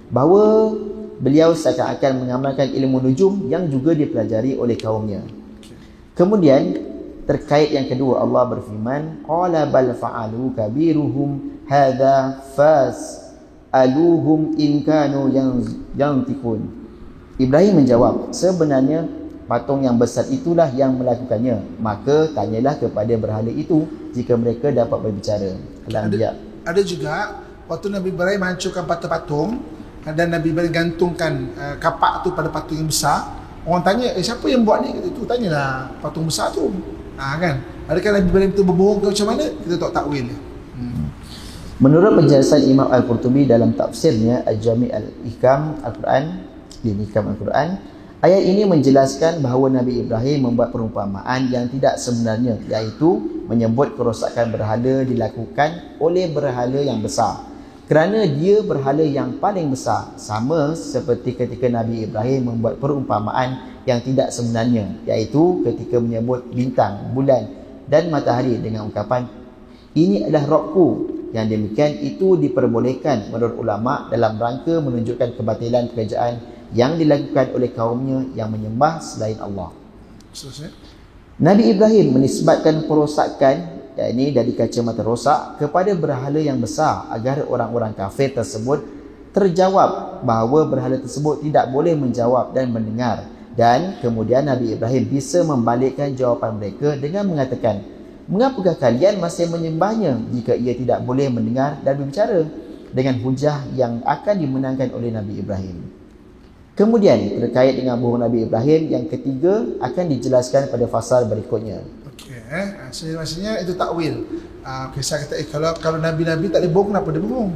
bahawa beliau seakan-akan mengamalkan ilmu nujum yang juga dipelajari oleh kaumnya. Kemudian terkait yang kedua, Allah berfirman, qala bal fa'alu kabiruhum hadza fas'aluhum in kanu yantiqun. Ibrahim menjawab, sebenarnya patung yang besar itulah yang melakukannya, maka tanyalah kepada berhala itu jika mereka dapat berbicara. Ada juga waktu Nabi Ibrahim hancurkan patung-patung dan Nabi Ibrahim gantungkan kapak tu pada patung yang besar, orang tanya, siapa yang buat ni? Itu tanyalah patung besar tu. Kan? Adakah Nabi Ibrahim tu berbohong ke macam mana? Kita tak takwil dia. Menurut penjelasan Imam Al-Qurtubi dalam tafsirnya Al-Jami' Al-Ihkam Al-Quran, dinikam Al-Quran. Ayat ini menjelaskan bahawa Nabi Ibrahim membuat perumpamaan yang tidak sebenarnya, iaitu menyebut kerosakan berhala dilakukan oleh berhala yang besar kerana dia berhala yang paling besar, sama seperti ketika Nabi Ibrahim membuat perumpamaan yang tidak sebenarnya, iaitu ketika menyebut bintang, bulan dan matahari dengan ungkapan ini adalah Rabbku. Yang demikian itu diperbolehkan menurut ulama dalam rangka menunjukkan kebatilan pekerjaan yang dilakukan oleh kaumnya yang menyembah selain Allah. Nabi Ibrahim menisbatkan perosakan, yakni dari kacamata rosak, kepada berhala yang besar agar orang-orang kafir tersebut terjawab bahawa berhala tersebut tidak boleh menjawab dan mendengar, dan kemudian Nabi Ibrahim bisa membalikkan jawapan mereka dengan mengatakan, mengapakah kalian masih menyembahnya jika ia tidak boleh mendengar dan berbicara, dengan hujah yang akan dimenangkan oleh Nabi Ibrahim. Kemudian terkait dengan bohong Nabi Ibrahim yang ketiga akan dijelaskan pada fasal berikutnya. Okey, maksudnya itu takwil. Saya kata kalau nabi-nabi tak boleh bohong, kenapa dia bohong?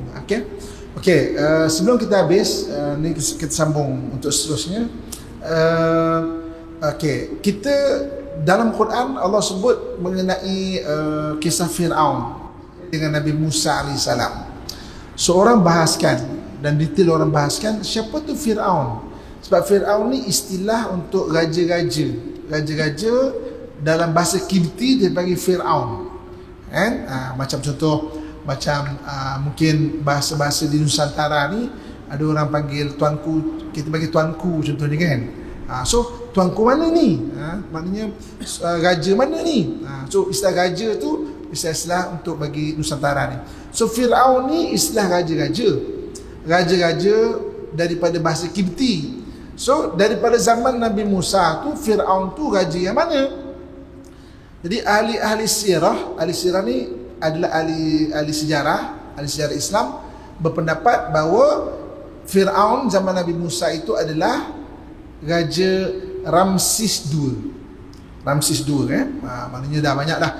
Okey, sebelum kita habis ni kita sambung untuk seterusnya. Okey, kita dalam Quran Allah sebut mengenai kisah Firaun dengan Nabi Musa alaihissalam. Seorang bahaskan dan detail orang bahaskan siapa tu Firaun. Sebab Firaun ni istilah untuk raja-raja. Raja-raja dalam bahasa Kipti dia panggil Firaun. Kan? Macam contoh mungkin bahasa-bahasa di Nusantara ni ada orang panggil tuanku, kita panggil tuanku contohnya kan. So tuanku mana ni? Maknanya raja mana ni? So istilah raja tu istilah untuk bagi Nusantara ni. So Firaun ni istilah raja-raja. Raja-raja daripada bahasa Kipti. So daripada zaman Nabi Musa tu Firaun tu raja yang mana? Jadi ahli sirah ni adalah ahli sejarah Islam berpendapat bahawa Firaun zaman Nabi Musa itu adalah Raja Ramses II. Ramses II maknanya dah banyak dah.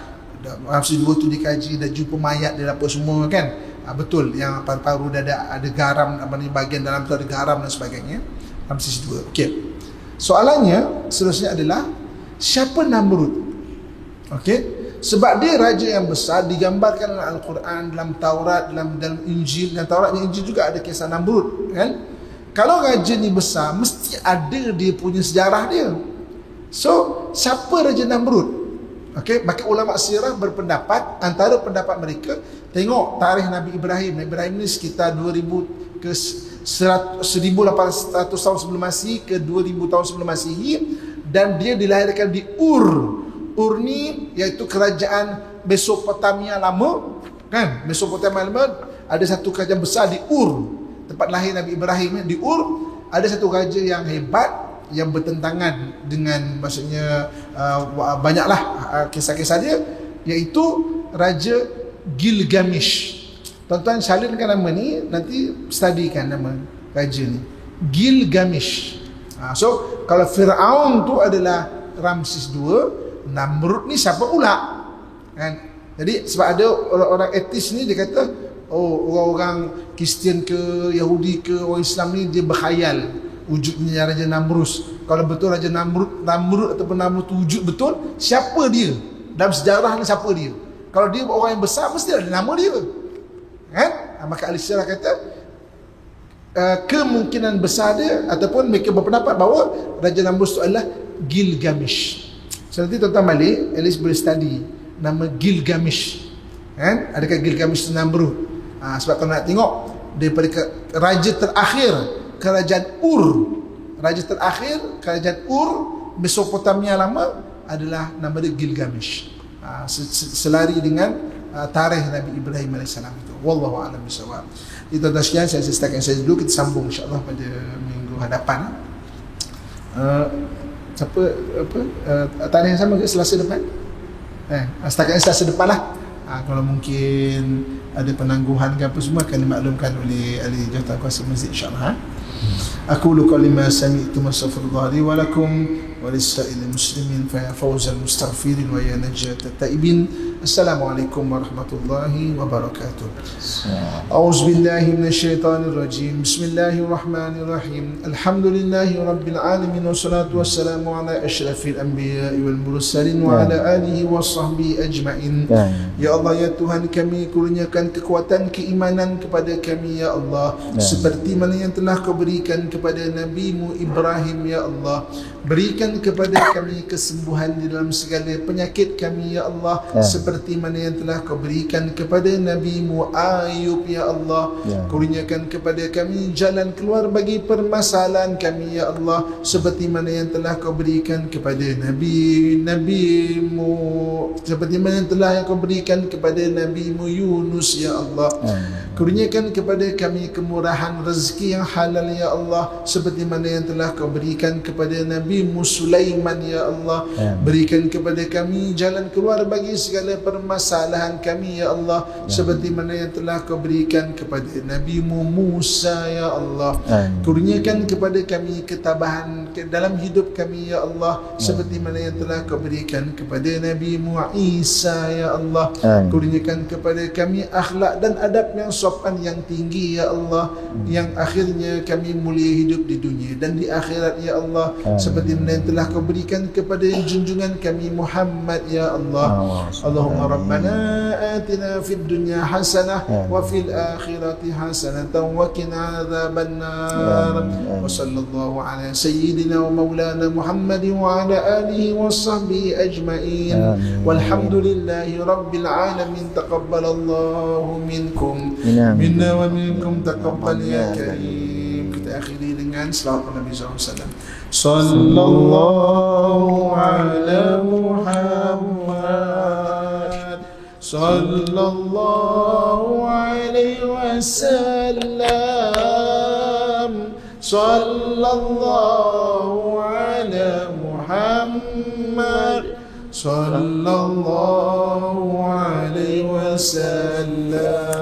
Ramses II tu dikaji, dah jumpa mayat dia apa semua kan. Betul yang paru-paru dah ada garam, bahagian dalam tu ada garam dan sebagainya. Ramses II. Okey. Soalannya seterusnya adalah siapa Namrud? Okey. Sebab dia raja yang besar digambarkan dalam Al-Quran, dalam Taurat, dalam Injil, dan Taurat dan Injil juga ada kisah Namrud kan. Kalau raja ni besar mesti ada dia punya sejarah dia. So siapa Raja Namrud? Okey, maka ulama sirah berpendapat, antara pendapat mereka, tengok tarikh Nabi Ibrahim. Nabi Ibrahim ni sekitar 2000 ke 1800 tahun sebelum Masihi ke 2000 tahun sebelum Masihi, dan dia dilahirkan di Ur. Ur ni iaitu kerajaan Mesopotamia lama kan. Mesopotamia lama ada satu kerajaan besar di Ur, tempat lahir Nabi Ibrahim. Di Ur ada satu raja yang hebat yang bertentangan dengan, maksudnya banyaklah kisah-kisah dia, iaitu Raja Gilgamesh. Tuan-tuan salinkan nama ni, nanti studykan nama raja ni, Gilgamesh. So kalau Firaun tu adalah Ramses II, Namrud ni siapa pula kan? Jadi sebab ada orang-orang etis ni dia kata, oh orang-orang Kristian ke Yahudi ke orang Islam ni dia berkhayal wujudnya Raja Namrus. Kalau betul Raja Namrud ataupun Namrud tu wujud betul, siapa dia dalam sejarah ni, siapa dia? Kalau dia orang yang besar mesti ada nama dia kan. Maka ahli sejarah kata kemungkinan besar dia, ataupun mereka berpendapat bahawa Raja Namrus itu adalah Gilgamesh. So nanti tuan-tuan balik at least boleh study nama Gilgamesh kan. Adakah Gilgamesh itu Namrud? Sebab kalau nak tengok daripada raja terakhir kerajaan Ur, raja terakhir kerajaan Ur Mesopotamia lama adalah nama dia Gilgamesh. Selari dengan tarikh Nabi Ibrahim AS itu. Wallahu a'lam bishawab. Itu tuan-tuan sekalian, saya setakat saya dulu. Kita sambung insya-Allah pada minggu hadapan. Tarikh yang sama ke Selasa depan? Setakat Selasa depan lah. Kalau mungkin ada penangguhan ke apa semua akan dimaklumkan oleh ahli jawatan kuasa masjid insya-Allah. Aku lu qalima sami'tu mastaghfirullah li wa lakum ولسائر المسلمين فيا فوز المستغفرين ويا نجاة التائبين. السلام عليكم ورحمة الله وبركاته. أعوذ بالله من الشيطان الرجيم. بسم الله الرحمن الرحيم. الحمد لله رب العالمين والصلاة والسلام على أشرف الأنبياء والمرسلين وعلى آله وصحبه أجمعين. Ya Allah, ya Tuhan kami, kurniakan kekuatan keimanan kepada kami ya Allah, seperti mana yang telah Kau berikan kepada Nabi-Mu Ibrahim ya Allah. Berikan kepada kami kesembuhan di dalam segala penyakit kami ya Allah, seperti mana yang telah Kau berikan kepada Nabi-Mu Ayub ya Allah. Kurniakan kepada kami jalan keluar bagi permasalahan kami ya Allah, seperti mana yang telah Kau berikan kepada Nabi-Mu, seperti mana yang telah Kau berikan kepada Nabi-Mu Yunus ya Allah. Kurniakan kepada kami kemurahan rezeki yang halal ya Allah, seperti mana yang telah Kau berikan kepada Nabi-Mu Sulaiman ya Allah. Berikan kepada kami jalan keluar bagi segala permasalahan kami ya Allah, seperti mana yang telah Kau berikan kepada Nabi-Mu Musa ya Allah. Kurniakan kepada kami ketabahan dalam hidup kami ya Allah, seperti mana yang telah Kau berikan kepada Nabi-Mu Isa ya Allah. Kurniakan kepada kami akhlak dan adab yang sopan yang tinggi ya Allah, yang akhirnya kami mulia hidup di dunia dan di akhirat ya Allah, seperti mana yang telah Kau berikan kepada junjungan kami Muhammad ya Allah. Allahumma rabbana atina fid dunya hasanah wa fil akhirati hasanatan wa qina adzabannar. Wa sallallahu ala sayyidina wa maulana Muhammadin wa ala alihi wa sahbihi ajma'in. Walhamdulillahi rabbil alamin. Taqabbalallahu minkum minna wa minkum taqabbal ya karim. Kita akhiri dengan selawat Nabi SAW. Sallallahu ala Muhammad, sallallahu alaihi wasallam, sallallahu ala Muhammad, sallallahu alaihi wasallam.